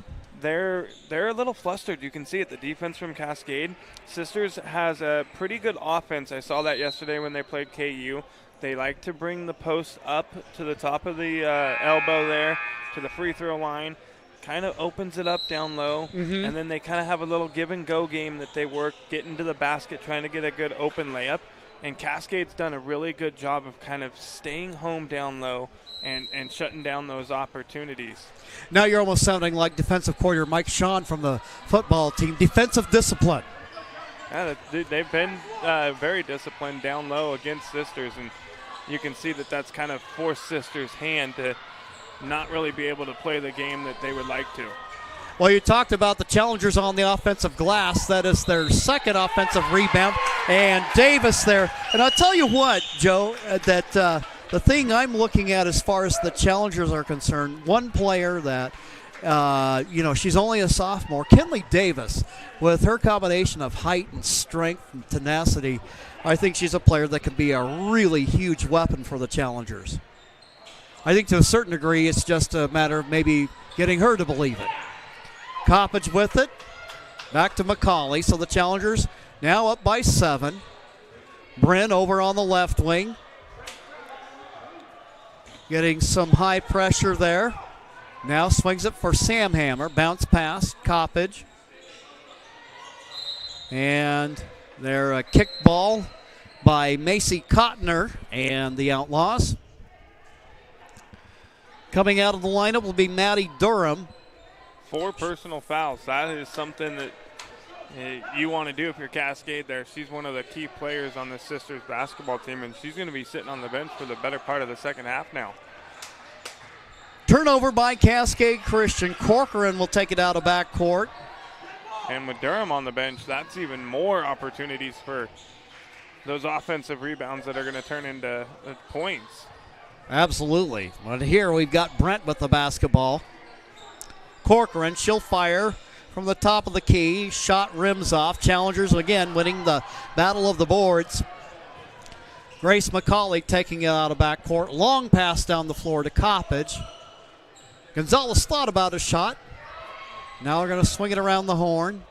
[SPEAKER 8] they're a little flustered. You can see it, the defense from Cascade. Sisters has a pretty good offense. I saw that yesterday when they played KU. They like to bring the post up to the top of the elbow there to the free throw line. Kind of opens it up down low, and then they kind of have a little give and go game that they work, getting to the basket, trying to get a good open layup. And Cascade's done a really good job of kind of staying home down low and shutting down those opportunities.
[SPEAKER 1] Now you're almost sounding like defensive coordinator Mike Sean from the football team. Defensive discipline.
[SPEAKER 8] Yeah, they've been very disciplined down low against Sisters, and you can see that that's kind of forced Sisters' hand to not really be able to play the game that they would like to.
[SPEAKER 1] Well, you talked about the challengers on the offensive glass. That is their second offensive rebound. And Davis there. And I'll tell you what, Joe, that the thing I'm looking at as far as the challengers are concerned, one player that, she's only a sophomore, Kinley Davis, with her combination of height and strength and tenacity, I think she's a player that can be a really huge weapon for the challengers. I think to a certain degree it's just a matter of maybe getting her to believe it. Coppage with it. Back to McCauley. So the challengers now up by 7. Bryn over on the left wing. Getting some high pressure there. Now swings it for Sam Hammer. Bounce pass. Coppage. And they're a kick ball by Macy Cotner and the Outlaws. Coming out of the lineup will be Maddie Durham.
[SPEAKER 8] 4 personal fouls. That is something that you want to do if you're Cascade there. She's one of the key players on the Sisters basketball team, and she's going to be sitting on the bench for the better part of the second half now.
[SPEAKER 1] Turnover by Cascade Christian. Corcoran will take it out of backcourt.
[SPEAKER 8] And with Durham on the bench, that's even more opportunities for those offensive rebounds that are going to turn into points.
[SPEAKER 1] Absolutely. But here we've got Brent with the basketball. Corcoran, she'll fire from the top of the key. Shot rims off. Challengers again winning the battle of the boards. Grace McCauley taking it out of backcourt. Long pass down the floor to Coppage. Gonzalez thought about a shot. Now we're going to swing it around the horn.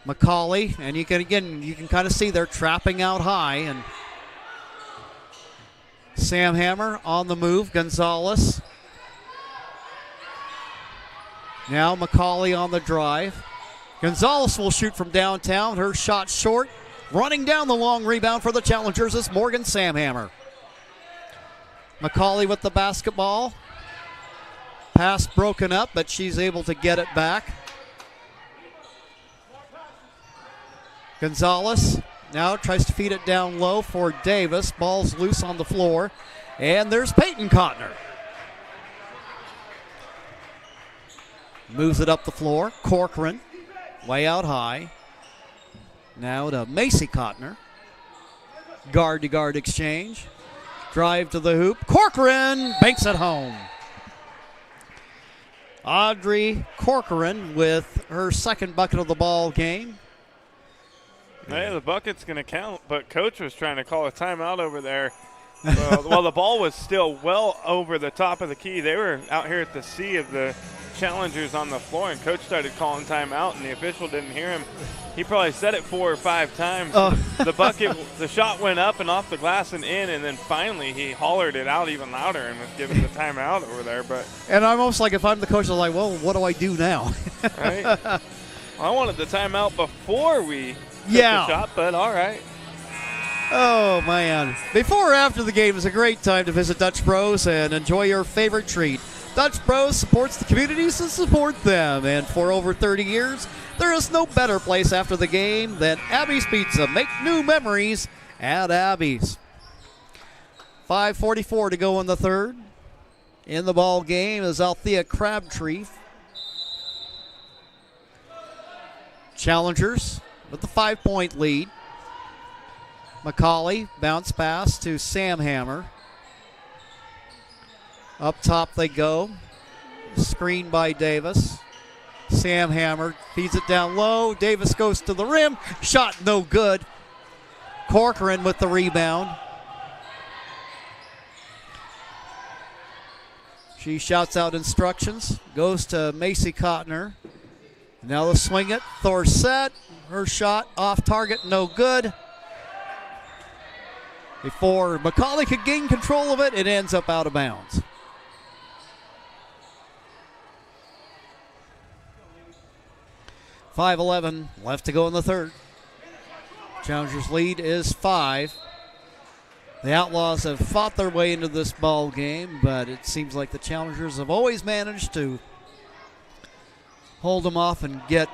[SPEAKER 1] McCauley, and you can kind of see they're trapping out high, and Sam Hammer on the move. Gonzalez. Now McCauley on the drive. Gonzalez will shoot from downtown. Her shot short. Running down the long rebound for the challengers is Morgan Samhammer. McCauley with the basketball. Pass broken up, but she's able to get it back. Gonzalez Now tries to feed it down low for Davis. Ball's loose on the floor. And there's Peyton Cotner. Moves it up the floor. Corcoran way out high. Now to Macy Cotner. Guard-to-guard exchange. Drive to the hoop. Corcoran banks it home. Audrey Corcoran with her second bucket of the ball game.
[SPEAKER 8] Hey, the bucket's going to count, but Coach was trying to call a timeout over there. While the ball was still well over the top of the key, they were out here at the sea of the challengers on the floor, and Coach started calling timeout, and the official didn't hear him. He probably said it 4 or 5 times. The shot went up and off the glass and in, and then finally he hollered it out even louder and was given the timeout over there.
[SPEAKER 1] And I'm almost like, if I'm the coach, I'm like, well, what do I do now?
[SPEAKER 8] Right? I wanted the timeout before we took the shot, but all right.
[SPEAKER 1] Oh, man. Before or after the game is a great time to visit Dutch Bros and enjoy your favorite treat. Dutch Bros supports the communities that support them, and for over 30 years, there is no better place after the game than Abby's Pizza. Make new memories at Abby's. 5:44 to go in the third. In the ball game is Althea Crabtree. Challengers with the 5-point lead. McCauley bounce pass to Sam Hammer. Up top they go. Screen by Davis. Sam Hammer feeds it down low. Davis goes to the rim. Shot no good. Corcoran with the rebound. She shouts out instructions. Goes to Macy Cotner. Now they'll swing it. Thorsett. Her shot off target. No good. Before McCauley could gain control of it, it ends up out of bounds. .5:11 left to go in the third. Challengers' lead is 5. The Outlaws have fought their way into this ball game, but it seems like the Challengers have always managed to hold them off and get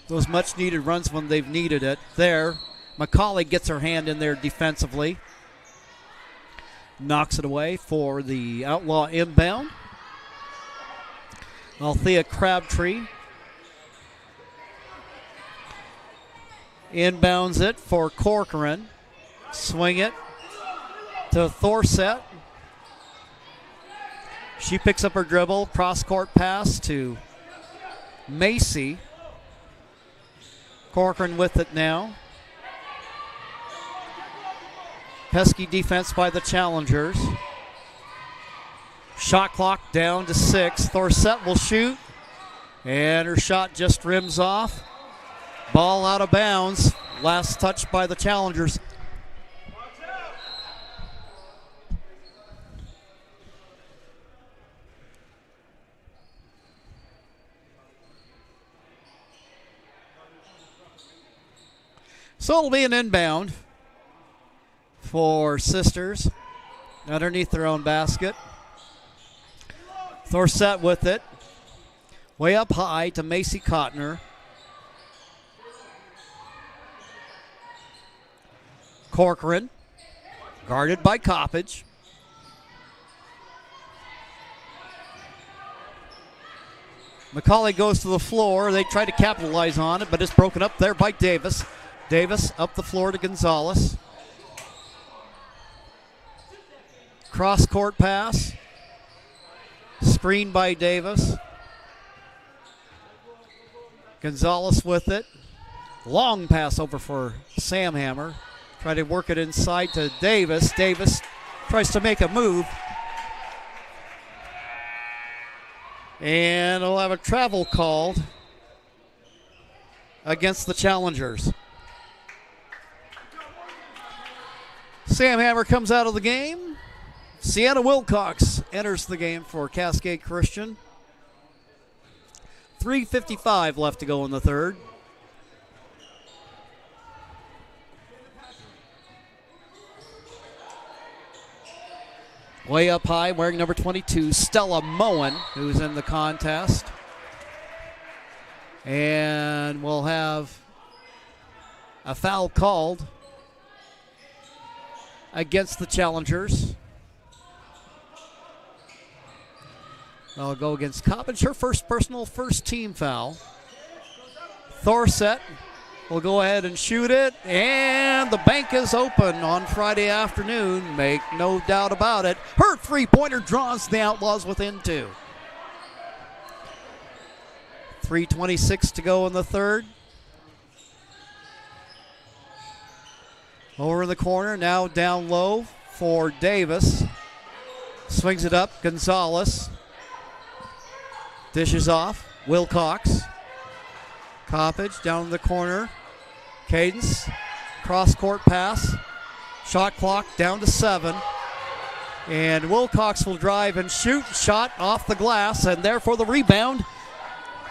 [SPEAKER 1] those much-needed runs when they've needed it. There, McCauley gets her hand in there defensively. Knocks it away for the Outlaw inbound. Althea Crabtree inbounds it for Corcoran. Swing it to Thorsett. She picks up her dribble. Cross-court pass to Macy. Corcoran with it now. Pesky defense by the Challengers. Shot clock down to 6. Thorsett will shoot. And her shot just rims off. Ball out of bounds. Last touch by the Challengers. So it'll be an inbound for Sisters underneath their own basket. Thorsett with it. Way up high to Macy Cotner. Corcoran, guarded by Coppage. McCauley goes to the floor. They try to capitalize on it, but it's broken up there by Davis. Davis up the floor to Gonzalez. Cross-court pass. Screen by Davis. Gonzalez with it. Long pass over for Sam Hammer. Try to work it inside to Davis. Davis tries to make a move. And we'll have a travel called against the Challengers. Sam Hammer comes out of the game. Sienna Wilcox enters the game for Cascade Christian. 3:55 left to go in the third. Way up high, wearing number 22, Stella Moen, who's in the contest. And we'll have A foul called against the Challengers. I'll go against Coppage. Her first personal, first team foul. Thorset will go ahead and shoot it, and the bank is open on Friday afternoon. Make no doubt about it. Her three-pointer draws the Outlaws within 2. 3:26 to go in the third. Over in the corner, now down low for Davis. Swings it up, Gonzalez. Dishes off, Wilcox. Coppage down in the corner. Cadence, cross-court pass. Shot clock down to 7. And Wilcox will drive and shoot. Shot off the glass, and therefore the rebound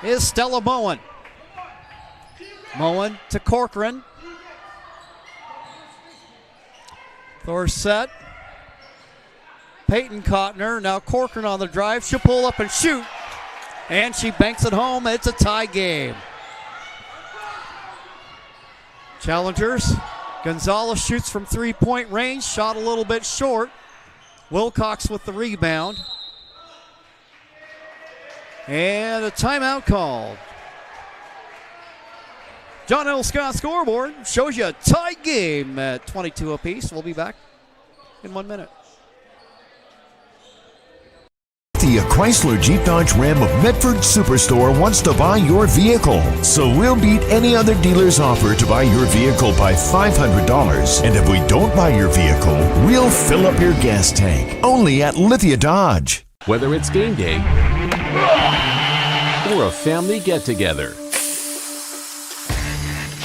[SPEAKER 1] is Stella Moen. Moen to Corcoran. Thorset. Peyton Cotner. Now Corcoran on the drive. She'll pull up and shoot. And she banks it home. It's a tie game. Challengers. Gonzalez shoots from three-point range. Shot a little bit short. Wilcox with the rebound. And a timeout called. John L. Scott scoreboard shows you a tie game at 22 apiece. We'll be back in 1 minute.
[SPEAKER 2] The Chrysler Jeep Dodge Ram of Medford Superstore wants to buy your vehicle. So we'll beat any other dealer's offer to buy your vehicle by $500. And if we don't buy your vehicle, we'll fill up your gas tank. Only at Lithia Dodge.
[SPEAKER 5] Whether it's game day or a family get-together,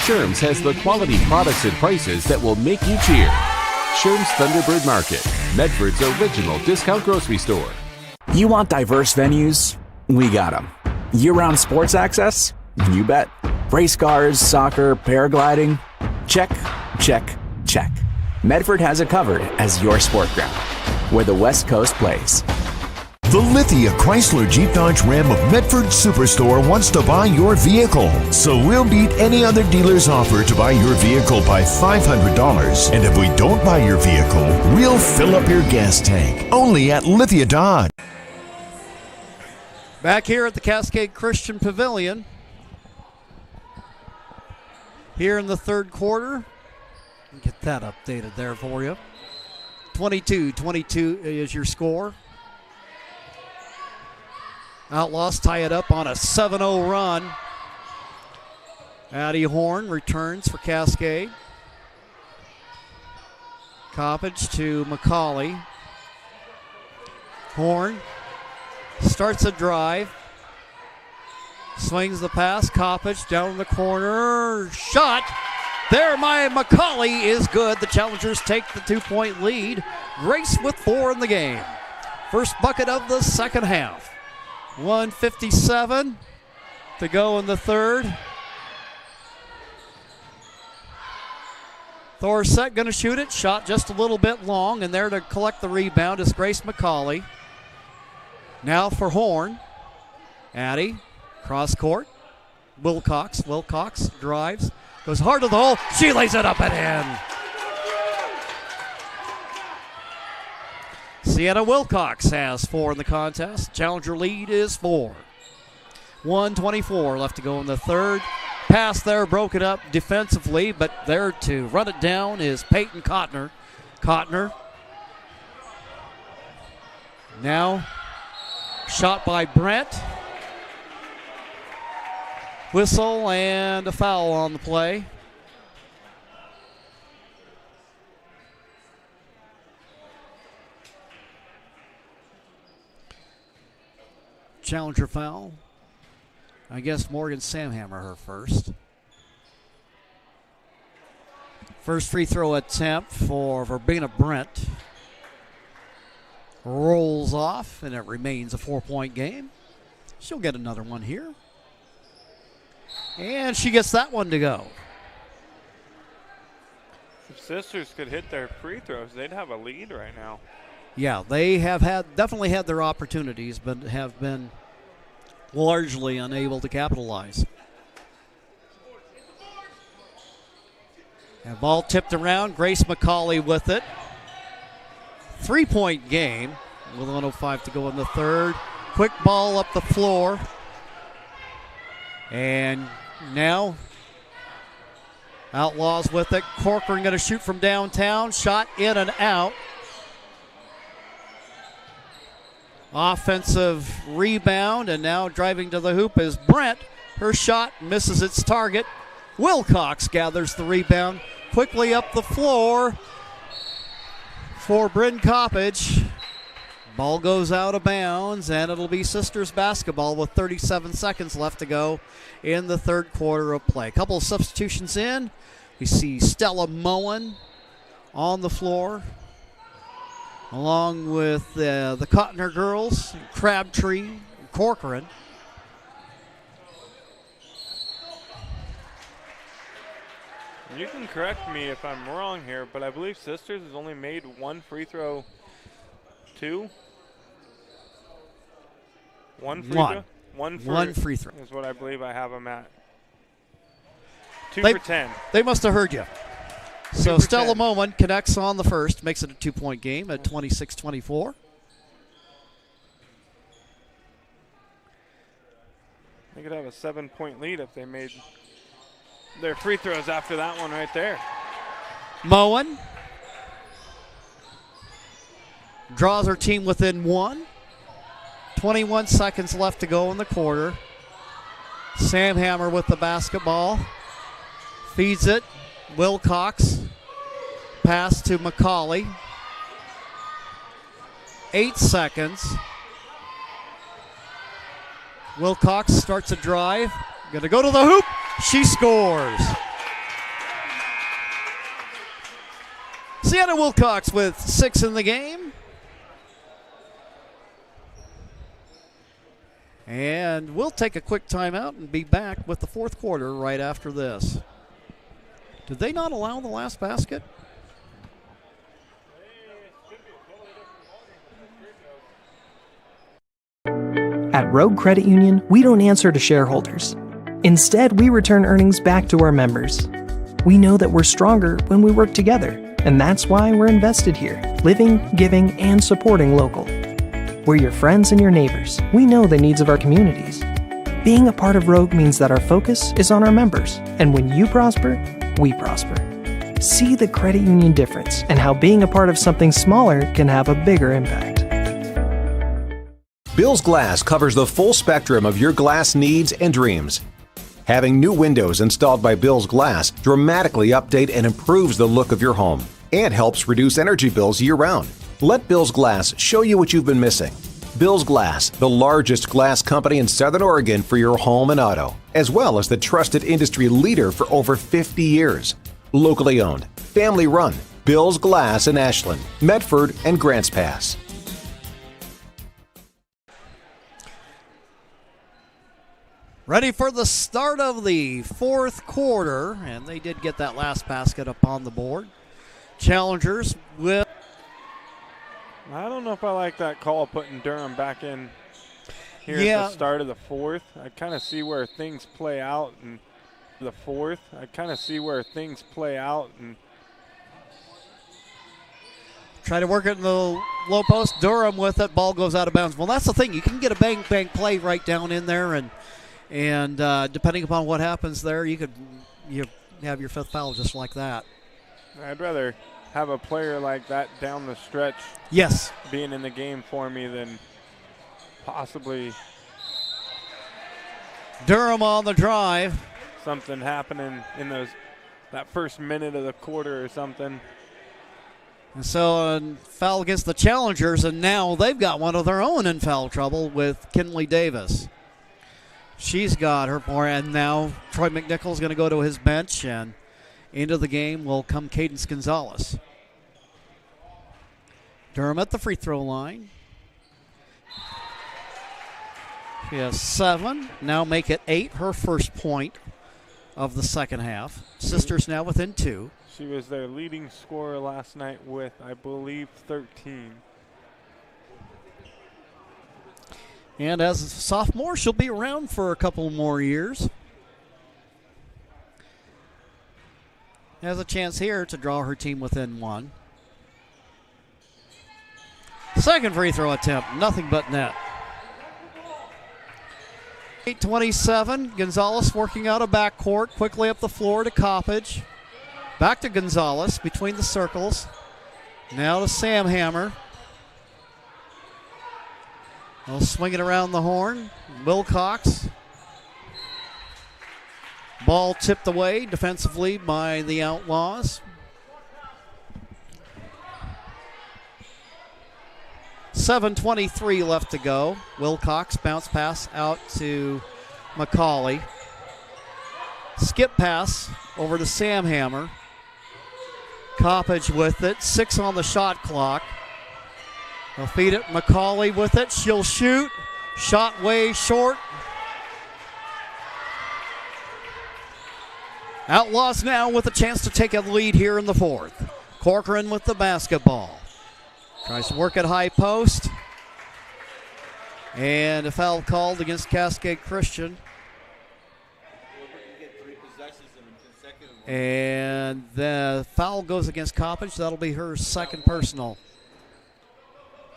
[SPEAKER 5] Sherm's has the quality products and prices that will make you cheer. Sherm's Thunderbird Market, Medford's original discount grocery store.
[SPEAKER 4] You want diverse venues? We got them. Year-round sports access? You bet. Race cars, soccer, paragliding? Check, check, check. Medford has it covered as your sport ground, where the West Coast plays.
[SPEAKER 2] The Lithia Chrysler Jeep Dodge Ram of Medford Superstore wants to buy your vehicle. So we'll beat any other dealer's offer to buy your vehicle by $500. And if we don't buy your vehicle, we'll fill up your gas tank. Only at Lithia Dodge.
[SPEAKER 1] Back here at the Cascade Christian Pavilion. Here in the third quarter. Get that updated there for you. 22-22 is your score. Outlaws tie it up on a 7-0 run. Addie Horn returns for Cascade. Coppage to McCauley. Horn starts a drive. Swings the pass. Coppage down the corner. Shot. There, my McCauley is good. The Challengers take the 2-point lead. Grace with 4 in the game. First bucket of the second half. 1:57 to go in the third. Thorset going to shoot it. Shot just a little bit long, and there to collect the rebound is Grace McCauley. Now for Horn. Addie, cross court. Wilcox drives. Goes hard to the hole. She lays it up and in. Sienna Wilcox has 4 in the contest. Challenger lead is 4. 1:24 left to go in the third. Pass there, broke it up defensively, but there to run it down is Peyton Cotner. Cotner. Now, shot by Brent. Whistle and a foul on the play. Challenger foul. I guess Morgan Samhammer her first. First free throw attempt for Verbena Brent. Rolls off, and it remains a 4-point game. She'll get another one here. And she gets that one to go.
[SPEAKER 8] If Sisters could hit their free throws, they'd have a lead right now.
[SPEAKER 1] Yeah, they have definitely had their opportunities, but have been largely unable to capitalize. And ball tipped around. Grace McCauley with it. 3-point game with 1:05 to go in the third. Quick ball up the floor. And now Outlaws with it. Corcoran going to shoot from downtown. Shot in and out. Offensive rebound, and now driving to the hoop is Brent. Her shot misses its target. Wilcox gathers the rebound quickly up the floor for Bryn Coppage. Ball goes out of bounds, and it'll be Sisters basketball with 37 seconds left to go in the third quarter of play. A couple of substitutions in. We see Stella Moen on the floor, along with the Cottoner girls, Crabtree, and Corcoran.
[SPEAKER 8] You can correct me if I'm wrong here, but I believe Sisters has only made one free throw. Two? One free throw? One
[SPEAKER 1] free throw.
[SPEAKER 8] Is what I believe I have them at. 2
[SPEAKER 1] They-
[SPEAKER 8] for 10.
[SPEAKER 1] They must have heard you. So
[SPEAKER 8] for
[SPEAKER 1] Stella
[SPEAKER 8] 10.
[SPEAKER 1] Moen connects on the first, makes it a 2-point game at 26-24.
[SPEAKER 8] They could have a 7-point lead if they made their free throws after that one right there.
[SPEAKER 1] Moen draws her team within one. 21 seconds left to go in the quarter. Sam Hammer with the basketball. Feeds it. Wilcox. Pass to McCauley. 8 seconds. Wilcox starts a drive. Going to go to the hoop. She scores. Sienna Wilcox with 6 in the game. And we'll take a quick timeout and be back with the fourth quarter right after this. Did they not allow the last basket?
[SPEAKER 6] At Rogue Credit Union, we don't answer to shareholders. Instead, we return earnings back to our members. We know that we're stronger when we work together, and that's why we're invested here, living, giving, and supporting local. We're your friends and your neighbors. We know the needs of our communities. Being a part of Rogue means that our focus is on our members, and when you prosper, we prosper. See the credit union difference and how being a part of something smaller can have a bigger impact.
[SPEAKER 7] Bill's Glass covers the full spectrum of your glass needs and dreams. Having new windows installed by Bill's Glass dramatically update and improves the look of your home and helps reduce energy bills year-round. Let Bill's Glass show you what you've been missing. Bill's Glass, the largest glass company in Southern Oregon for your home and auto, as well as the trusted industry leader for over 50 years. Locally owned, family run, Bill's Glass in Ashland, Medford, and Grants Pass.
[SPEAKER 1] Ready for the start of the fourth quarter, and they did get that last basket up on the board. Challengers with...
[SPEAKER 8] I don't know if I like that call putting Durham back in here at the start of the fourth. I kind of see where things play out in the fourth.
[SPEAKER 1] Try to work it in the low post. Durham with it. Ball goes out of bounds. Well, that's the thing. You can get a bang play right down in there, and depending upon what happens there, you have your fifth foul just like that.
[SPEAKER 8] I'd rather have a player like that down the stretch being in the game for me than possibly
[SPEAKER 1] Durham on the drive.
[SPEAKER 8] Something happening in that first minute of the quarter or something.
[SPEAKER 1] And so a foul against the Challengers, and now they've got one of their own in foul trouble with Kinley Davis. She's got her more, and now Troy McNichol's going to go to his bench, and into the game will come Cadence Gonzalez. Durham at the free throw line. She has 7. Now make it 8, her first point of the second half. Sisters now within 2.
[SPEAKER 8] She was their leading scorer last night with, I believe, 13.
[SPEAKER 1] And as a sophomore, she'll be around for a couple more years. has a chance here to draw her team within one. Second free throw attempt, nothing but net. 8:27, Gonzalez working out a backcourt, quickly up the floor to Coppage. Back to Gonzalez between the circles. Now to Sam Hammer. They'll swing it around the horn. Wilcox. Ball tipped away defensively by the Outlaws. 7:23 left to go. Wilcox bounce pass out to McCauley. Skip pass over to Sam Hammer. Coppage with it. 6 on the shot clock. They'll feed it. McCauley with it. She'll shoot. Shot way short. Outlaws now with a chance to take a lead here in the fourth. Corcoran with the basketball. Tries to work at high post. And a foul called against Cascade Christian. And the foul goes against Coppage. That'll be her second personal.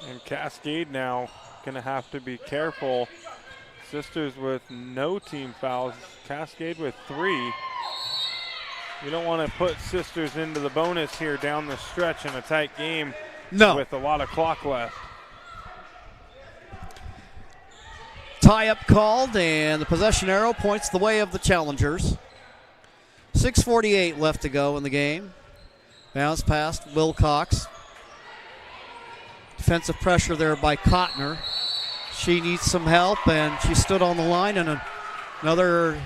[SPEAKER 8] And Cascade now going to have to be careful. Sisters with no team fouls. Cascade with 3. You don't want to put Sisters into the bonus here down the stretch in a tight game.
[SPEAKER 1] No.
[SPEAKER 8] With a lot of clock left.
[SPEAKER 1] Tie-up called, and the possession arrow points the way of the challengers. 6:48 left to go in the game. Bounce past Wilcox. Defensive pressure there by Cotner. She needs some help, and she stood on the line, and another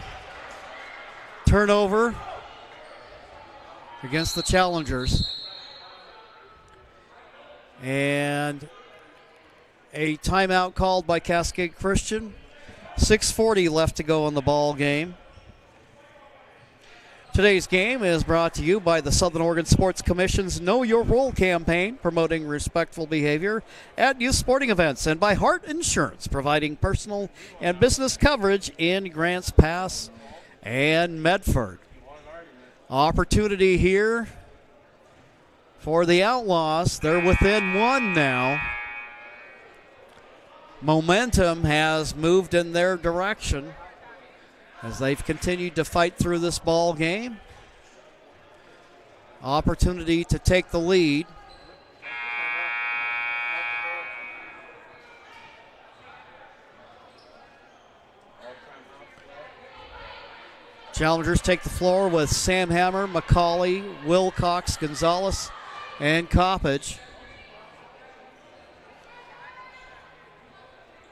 [SPEAKER 1] turnover against the challengers. And a timeout called by Cascade Christian. 6:40 left to go in the ball game. Today's game is brought to you by the Southern Oregon Sports Commission's Know Your Role campaign, promoting respectful behavior at youth sporting events, and by Hart Insurance, providing personal and business coverage in Grants Pass and Medford. Opportunity here for the Outlaws. They're within 1 now. Momentum has moved in their direction as they've continued to fight through this ball game. Opportunity to take the lead. Challengers take the floor with Sam Hammer, McCauley, Wilcox, Gonzalez, and Coppage.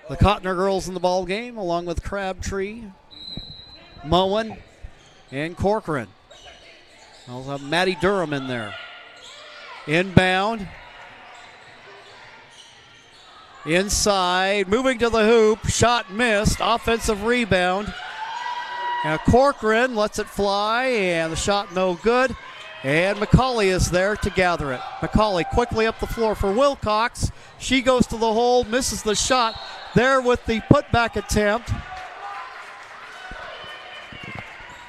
[SPEAKER 1] The Cotner girls in the ball game, along with Crabtree, Moen, and Corcoran. Also have Maddie Durham in there. Inbound. Inside, moving to the hoop, shot missed, offensive rebound. Now Corcoran lets it fly, and the shot no good. And McCauley is there to gather it. McCauley quickly up the floor for Wilcox. She goes to the hole, misses the shot. There with the putback attempt.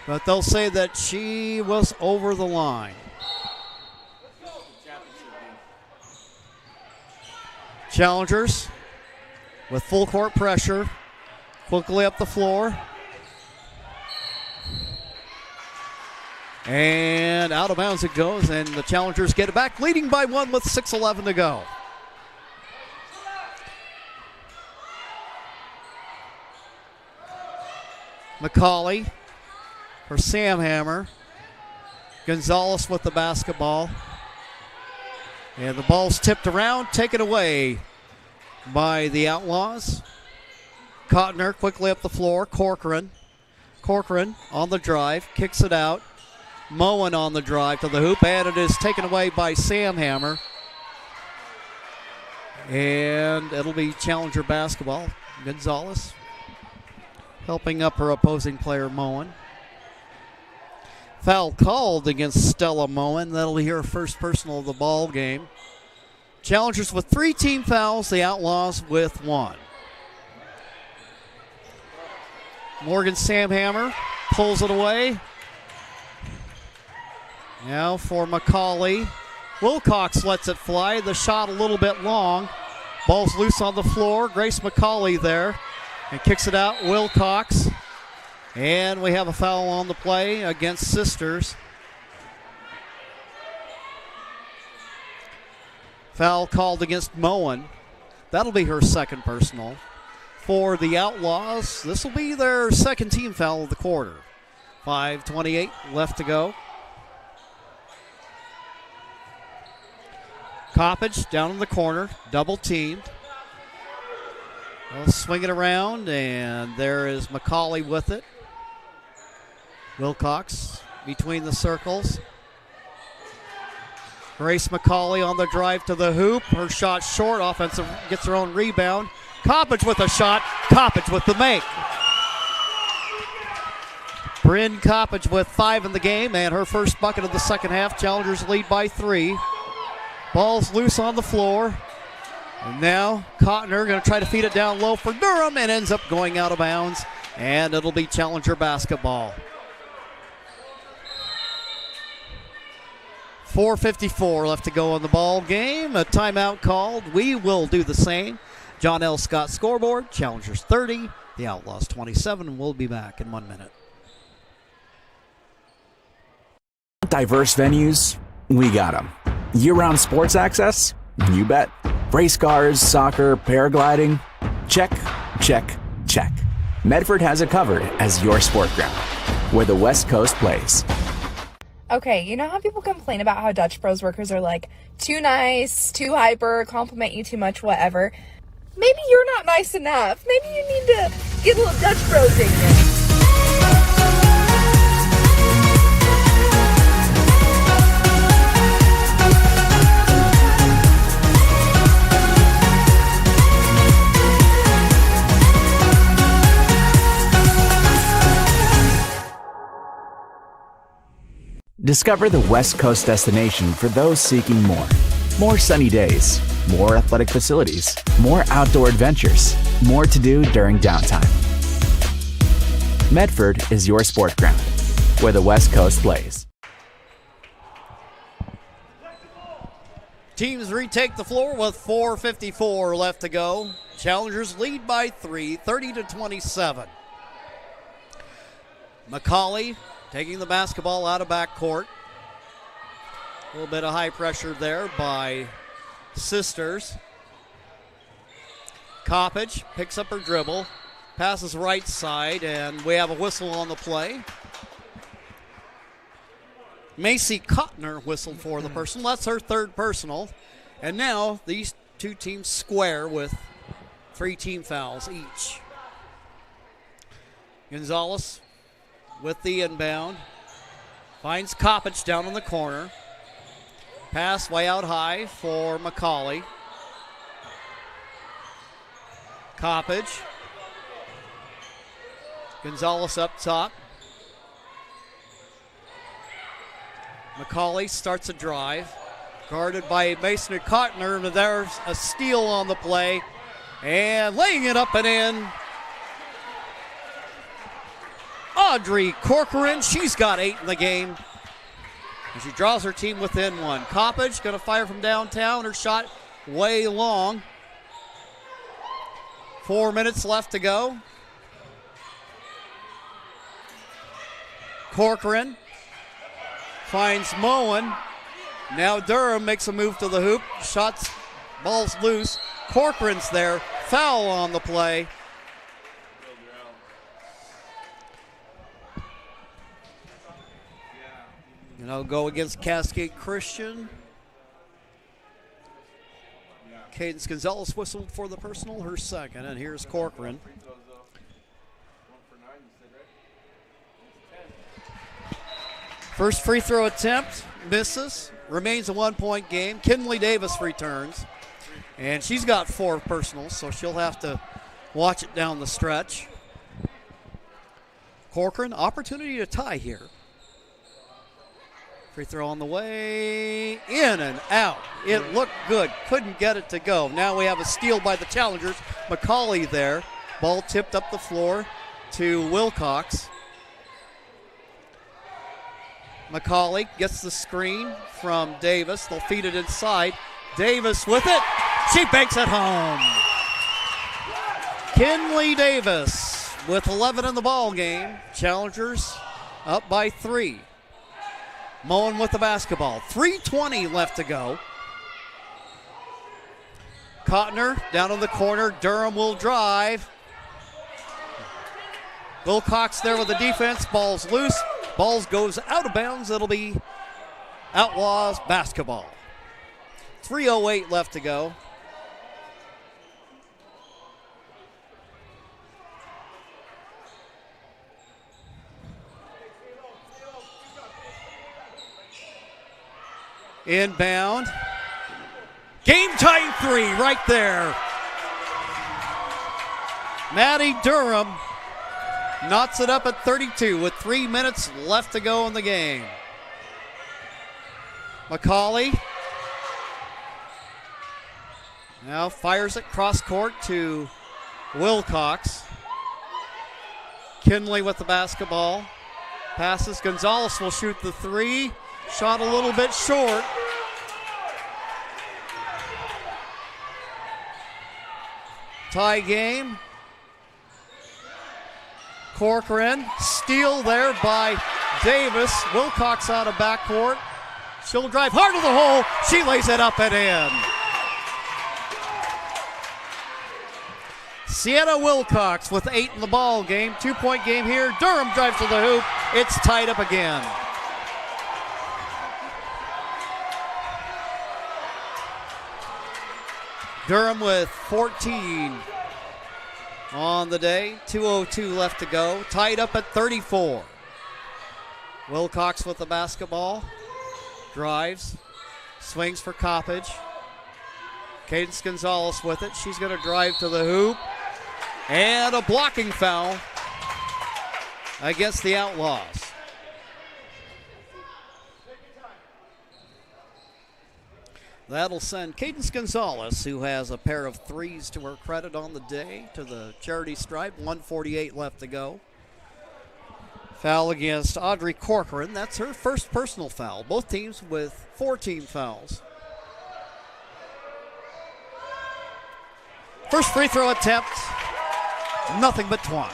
[SPEAKER 1] But they'll say that she was over the line. Challengers with full court pressure. Quickly up the floor. And out of bounds it goes, and the Challengers get it back, leading by 1 with 6:11 to go. McCauley for Sam Hammer. Gonzalez with the basketball. And the ball's tipped around, taken away by the Outlaws. Cotner quickly up the floor. Corcoran on the drive, kicks it out. Moen on the drive to the hoop, and it is taken away by Sam Hammer. And it'll be Challenger basketball. Gonzalez helping up her opposing player, Moen. Foul called against Stella Moen. That'll be her first personal of the ball game. Challengers with 3 team fouls, the Outlaws with 1. Morgan Sam Hammer pulls it away. Now for McCauley. Wilcox lets it fly. The shot a little bit long. Ball's loose on the floor. Grace McCauley there. And kicks it out. Wilcox. And we have a foul on the play against Sisters. Foul called against Moen. That'll be her second personal. For the Outlaws, this will be their second team foul of the quarter. 5:28 left to go. Coppage down in the corner, double teamed. They'll swing it around, and there is McCauley with it. Wilcox between the circles. Grace McCauley on the drive to the hoop. Her shot short. Offensive gets her own rebound. Coppage with a shot. Coppage with the make. Bryn Coppage with 5 in the game and her first bucket of the second half. Challengers lead by 3. Ball's loose on the floor. And now Cotner going to try to feed it down low for Durham and ends up going out of bounds. And it'll be Challenger basketball. 4:54 left to go on the ball game. A timeout called. We will do the same. John L. Scott scoreboard. Challengers 30. The Outlaws 27. We'll be back in 1 minute.
[SPEAKER 4] Diverse venues? We got them. Year-round sports access? You bet. Race cars, soccer, paragliding? Check, check, check. Medford has it covered as your sport ground, where the West Coast plays.
[SPEAKER 9] Okay, you know how people complain about how Dutch Bros workers are like too nice, too hyper, compliment you too much, whatever? Maybe you're not nice enough. Maybe you need to get a little Dutch Bros in you.
[SPEAKER 4] Discover the West Coast destination for those seeking more. More sunny days, more athletic facilities, more outdoor adventures, more to do during downtime. Medford is your sport ground, where the West Coast plays.
[SPEAKER 1] Teams retake the floor with 4:54 left to go. Challengers lead by 3, 30-27. McCauley taking the basketball out of backcourt. A little bit of high pressure there by Sisters. Coppage picks up her dribble, passes right side, and we have a whistle on the play. Macy Cotner whistled for the personal. That's her third personal. And now these two teams square with 3 team fouls each. Gonzalez with the inbound. Finds Coppage down in the corner. Pass way out high for McCauley. Coppage. Gonzalez up top. McCauley starts a drive. Guarded by Mason and Cotner. And there's a steal on the play. And laying it up and in. Audrey Corcoran, she's got 8 in the game. And she draws her team within 1. Coppage going to fire from downtown. Her shot way long. 4 minutes left to go. Corcoran finds Moen. Now Durham makes a move to the hoop. Shots, ball's loose. Corcoran's there. Foul on the play. And I'll go against Cascade Christian. Cadence Gonzalez whistled for the personal, her second, and here's Corcoran. First free throw attempt, misses. Remains a 1-point game. Kinley Davis returns. And she's got 4 personals, so she'll have to watch it down the stretch. Corcoran, opportunity to tie here. Free throw on the way, in and out. It looked good, couldn't get it to go. Now we have a steal by the Challengers. McCauley there. Ball tipped up the floor to Wilcox. McCauley gets the screen from Davis. They'll feed it inside. Davis with it. She banks it home. Kinley Davis with 11 in the ball game. Challengers up by 3. Moen with the basketball. 3:20 left to go. Cotner down in the corner. Durham will drive. Wilcox there with the defense. Ball's loose. Ball goes out of bounds. It'll be Outlaws basketball. 3:08 left to go. Inbound. Game tying 3 right there. Maddie Durham knots it up at 32 with 3 minutes left to go in the game. McCauley now fires it cross court to Wilcox. Kinley with the basketball. Passes. Gonzalez will shoot the 3. Shot a little bit short. Tie game. Corcoran. Steal there by Davis. Wilcox out of backcourt. She'll drive hard to the hole. She lays it up and in. Sienna Wilcox with 8 in the ball game. 2-point game here. Durham drives to the hoop. It's tied up again. Durham with 14 on the day. 2:02 left to go. Tied up at 34. Wilcox with the basketball. Drives. Swings for Coppage. Cadence Gonzalez with it. She's going to drive to the hoop. And a blocking foul against the Outlaws. That'll send Cadence Gonzalez, who has a pair of 3s to her credit on the day, to the charity stripe. 1:48 left to go. Foul against Audrey Corcoran. That's her first personal foul. Both teams with 4 team fouls. First free throw attempt, nothing but twine.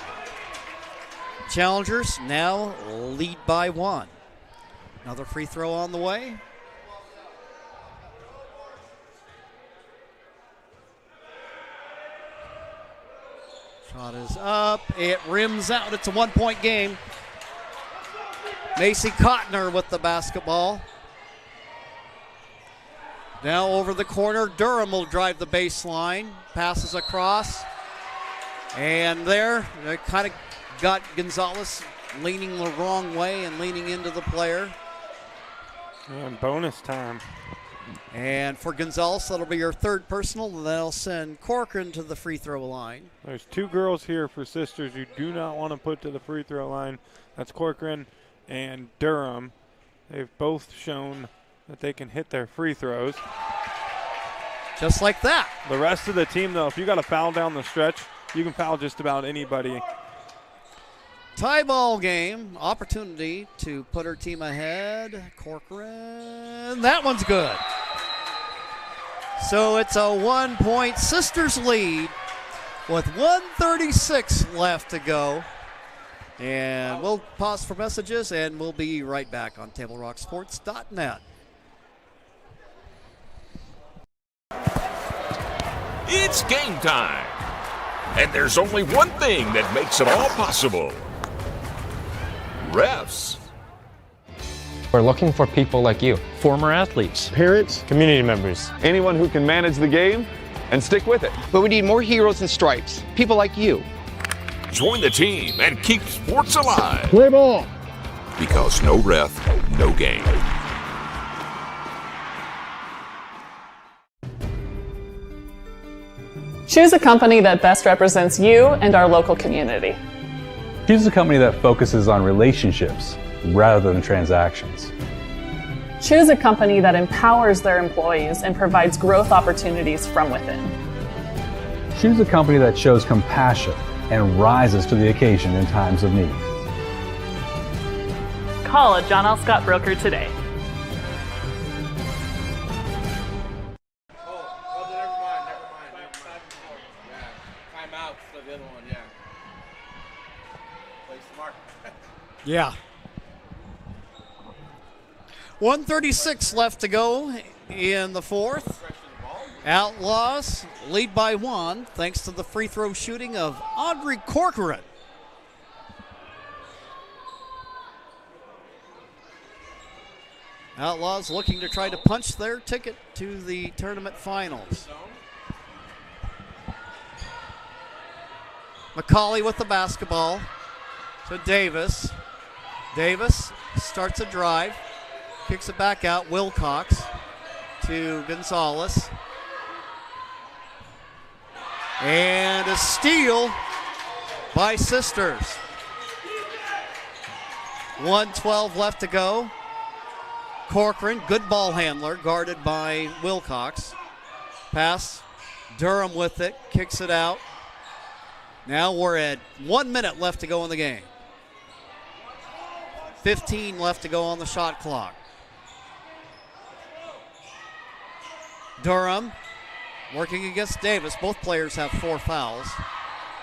[SPEAKER 1] Challengers now lead by 1. Another free throw on the way. Shot is up. It rims out. It's a 1-point game. Macy Cotner with the basketball. Now over the corner. Durham will drive the baseline. Passes across. And there, they kind of got Gonzalez leaning the wrong way and leaning into the player.
[SPEAKER 8] And bonus time.
[SPEAKER 1] And for Gonzalez, that'll be her 3rd personal. They'll send Corcoran to the free throw line.
[SPEAKER 8] There's 2 girls here for Sisters you do not want to put to the free throw line. That's Corcoran and Durham. They've both shown that they can hit their free throws.
[SPEAKER 1] Just like that.
[SPEAKER 8] The rest of the team, though, if you got a foul down the stretch, you can foul just about anybody.
[SPEAKER 1] Tie ball game. Opportunity to put her team ahead. Corcoran. That one's good. So it's a 1-point Sisters lead with 1:36 left to go. And we'll pause for messages, and we'll be right back on TableRockSports.net.
[SPEAKER 10] It's game time. And there's only one thing that makes it all possible. Refs.
[SPEAKER 11] We're looking for people like you. Former athletes.
[SPEAKER 12] Parents.
[SPEAKER 11] Community members.
[SPEAKER 12] Anyone who can manage the game and stick with it.
[SPEAKER 13] But we need more heroes and stripes. People like you.
[SPEAKER 10] Join the team and keep sports alive.
[SPEAKER 12] Play ball.
[SPEAKER 10] Because no ref, no game.
[SPEAKER 14] Choose a company that best represents you and our local community.
[SPEAKER 15] Choose a company that focuses on relationships rather than transactions.
[SPEAKER 14] Choose a company that empowers their employees and provides growth opportunities from within.
[SPEAKER 15] Choose a company that shows compassion and rises to the occasion in times of need.
[SPEAKER 14] Call a John L. Scott broker today.
[SPEAKER 1] Yeah. 1:36 left to go in the fourth. Outlaws lead by 1 thanks to the free throw shooting of Audrey Corcoran. Outlaws looking to try to punch their ticket to the tournament finals. McCauley with the basketball to Davis. Davis starts a drive, kicks it back out. Wilcox to Gonzalez. And a steal by Sisters. 1:12 left to go. Corcoran, good ball handler, guarded by Wilcox. Pass, Durham with it, kicks it out. Now we're at 1 minute left to go in the game. 15 left to go on the shot clock. Durham working against Davis. Both players have 4 fouls.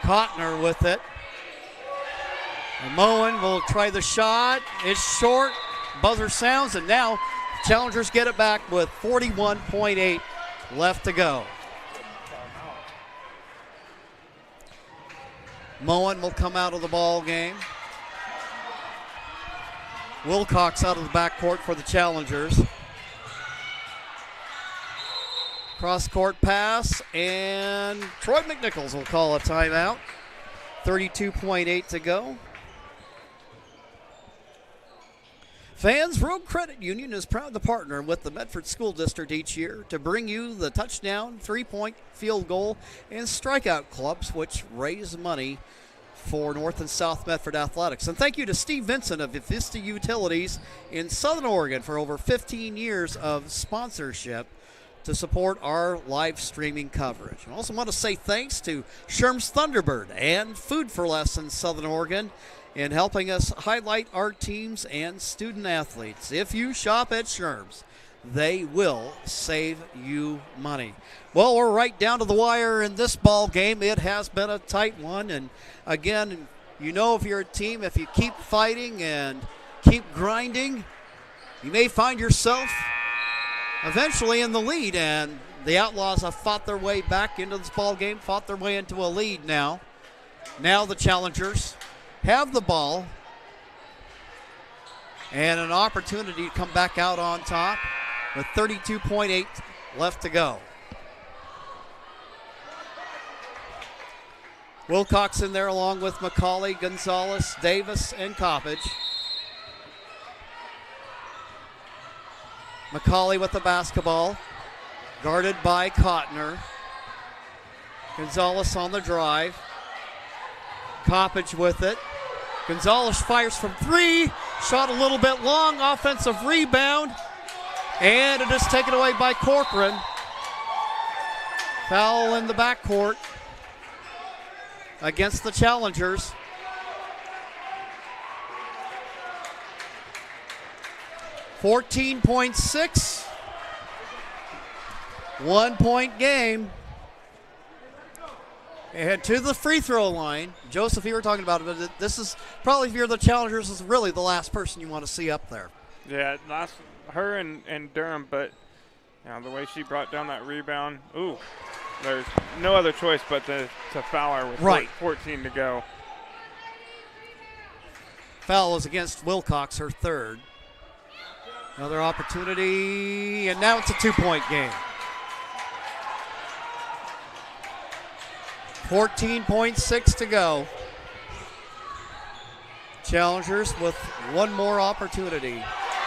[SPEAKER 1] Cotner with it. And Moen will try the shot. It's short. Buzzer sounds, and now Challengers get it back with 41.8 left to go. Moen will come out of the ball game. Wilcox out of the backcourt for the Challengers. Cross-court pass, and Troy McNichols will call a timeout. 32.8 to go. Fans, Road Credit Union is proud to partner with the Medford School District each year to bring you the touchdown, three-point, field goal, and strikeout clubs, which raise money for North and South Medford athletics. And thank you to Steve Vincent of Vista Utilities in Southern Oregon for over 15 years of sponsorship to support our live streaming coverage. I also want to say thanks to Sherm's Thunderbird and Food for Less in Southern Oregon in helping us highlight our teams and student athletes. If you shop at Sherm's, they will save you money. Well, we're right down to the wire in this ball game. It has been a tight one, and again, you know, if you're a team, if you keep fighting and keep grinding, you may find yourself eventually in the lead, and the Outlaws have fought their way back into this ball game, fought their way into a lead now. Now the Challengers have the ball and an opportunity to come back out on top with 32.8 left to go. Wilcox in there along with McCauley, Gonzalez, Davis, and Coppage. McCauley with the basketball, guarded by Cotner. Gonzalez on the drive. Coppage with it. Gonzalez fires from 3. Shot a little bit long. Offensive rebound. And it is taken away by Corcoran. Foul in the backcourt against the Challengers. .6. 1 point game. And to the free throw line. Joseph, you were talking about it, but this is probably, if you're the Challengers, is really the last person you want to see up there.
[SPEAKER 8] Yeah, last her and Durham, but you know, the way she brought down that rebound. Ooh, there's no other choice but to foul her with 14 to go.
[SPEAKER 1] Foul is against Wilcox, her third. Another opportunity, and now it's a 2-point game. 14.6 to go. Challengers with one more opportunity.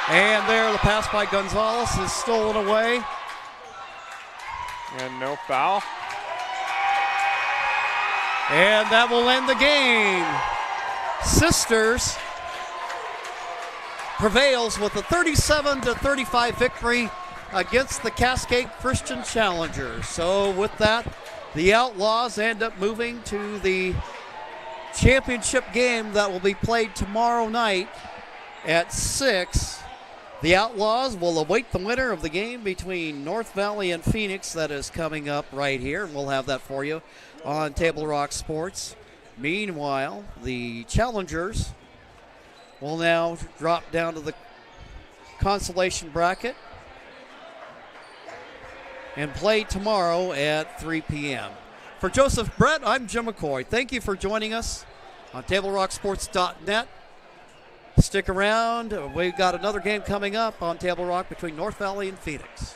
[SPEAKER 1] And there, the pass by Gonzalez is stolen away.
[SPEAKER 8] And no foul.
[SPEAKER 1] And that will end the game. Sisters prevails with a 37-35 victory against the Cascade Christian Challengers. So with that, the Outlaws end up moving to the championship game that will be played tomorrow night At 6, the Outlaws will await the winner of the game between North Valley and Phoenix that is coming up right here. We'll have that for you on Table Rock Sports. Meanwhile, the challengers will now drop down to the consolation bracket and play tomorrow at 3 p.m. For Joseph Brett, I'm Jim McCoy. Thank you for joining us on TableRockSports.net. Stick around. We've got another game coming up on Table Rock between North Valley and Phoenix.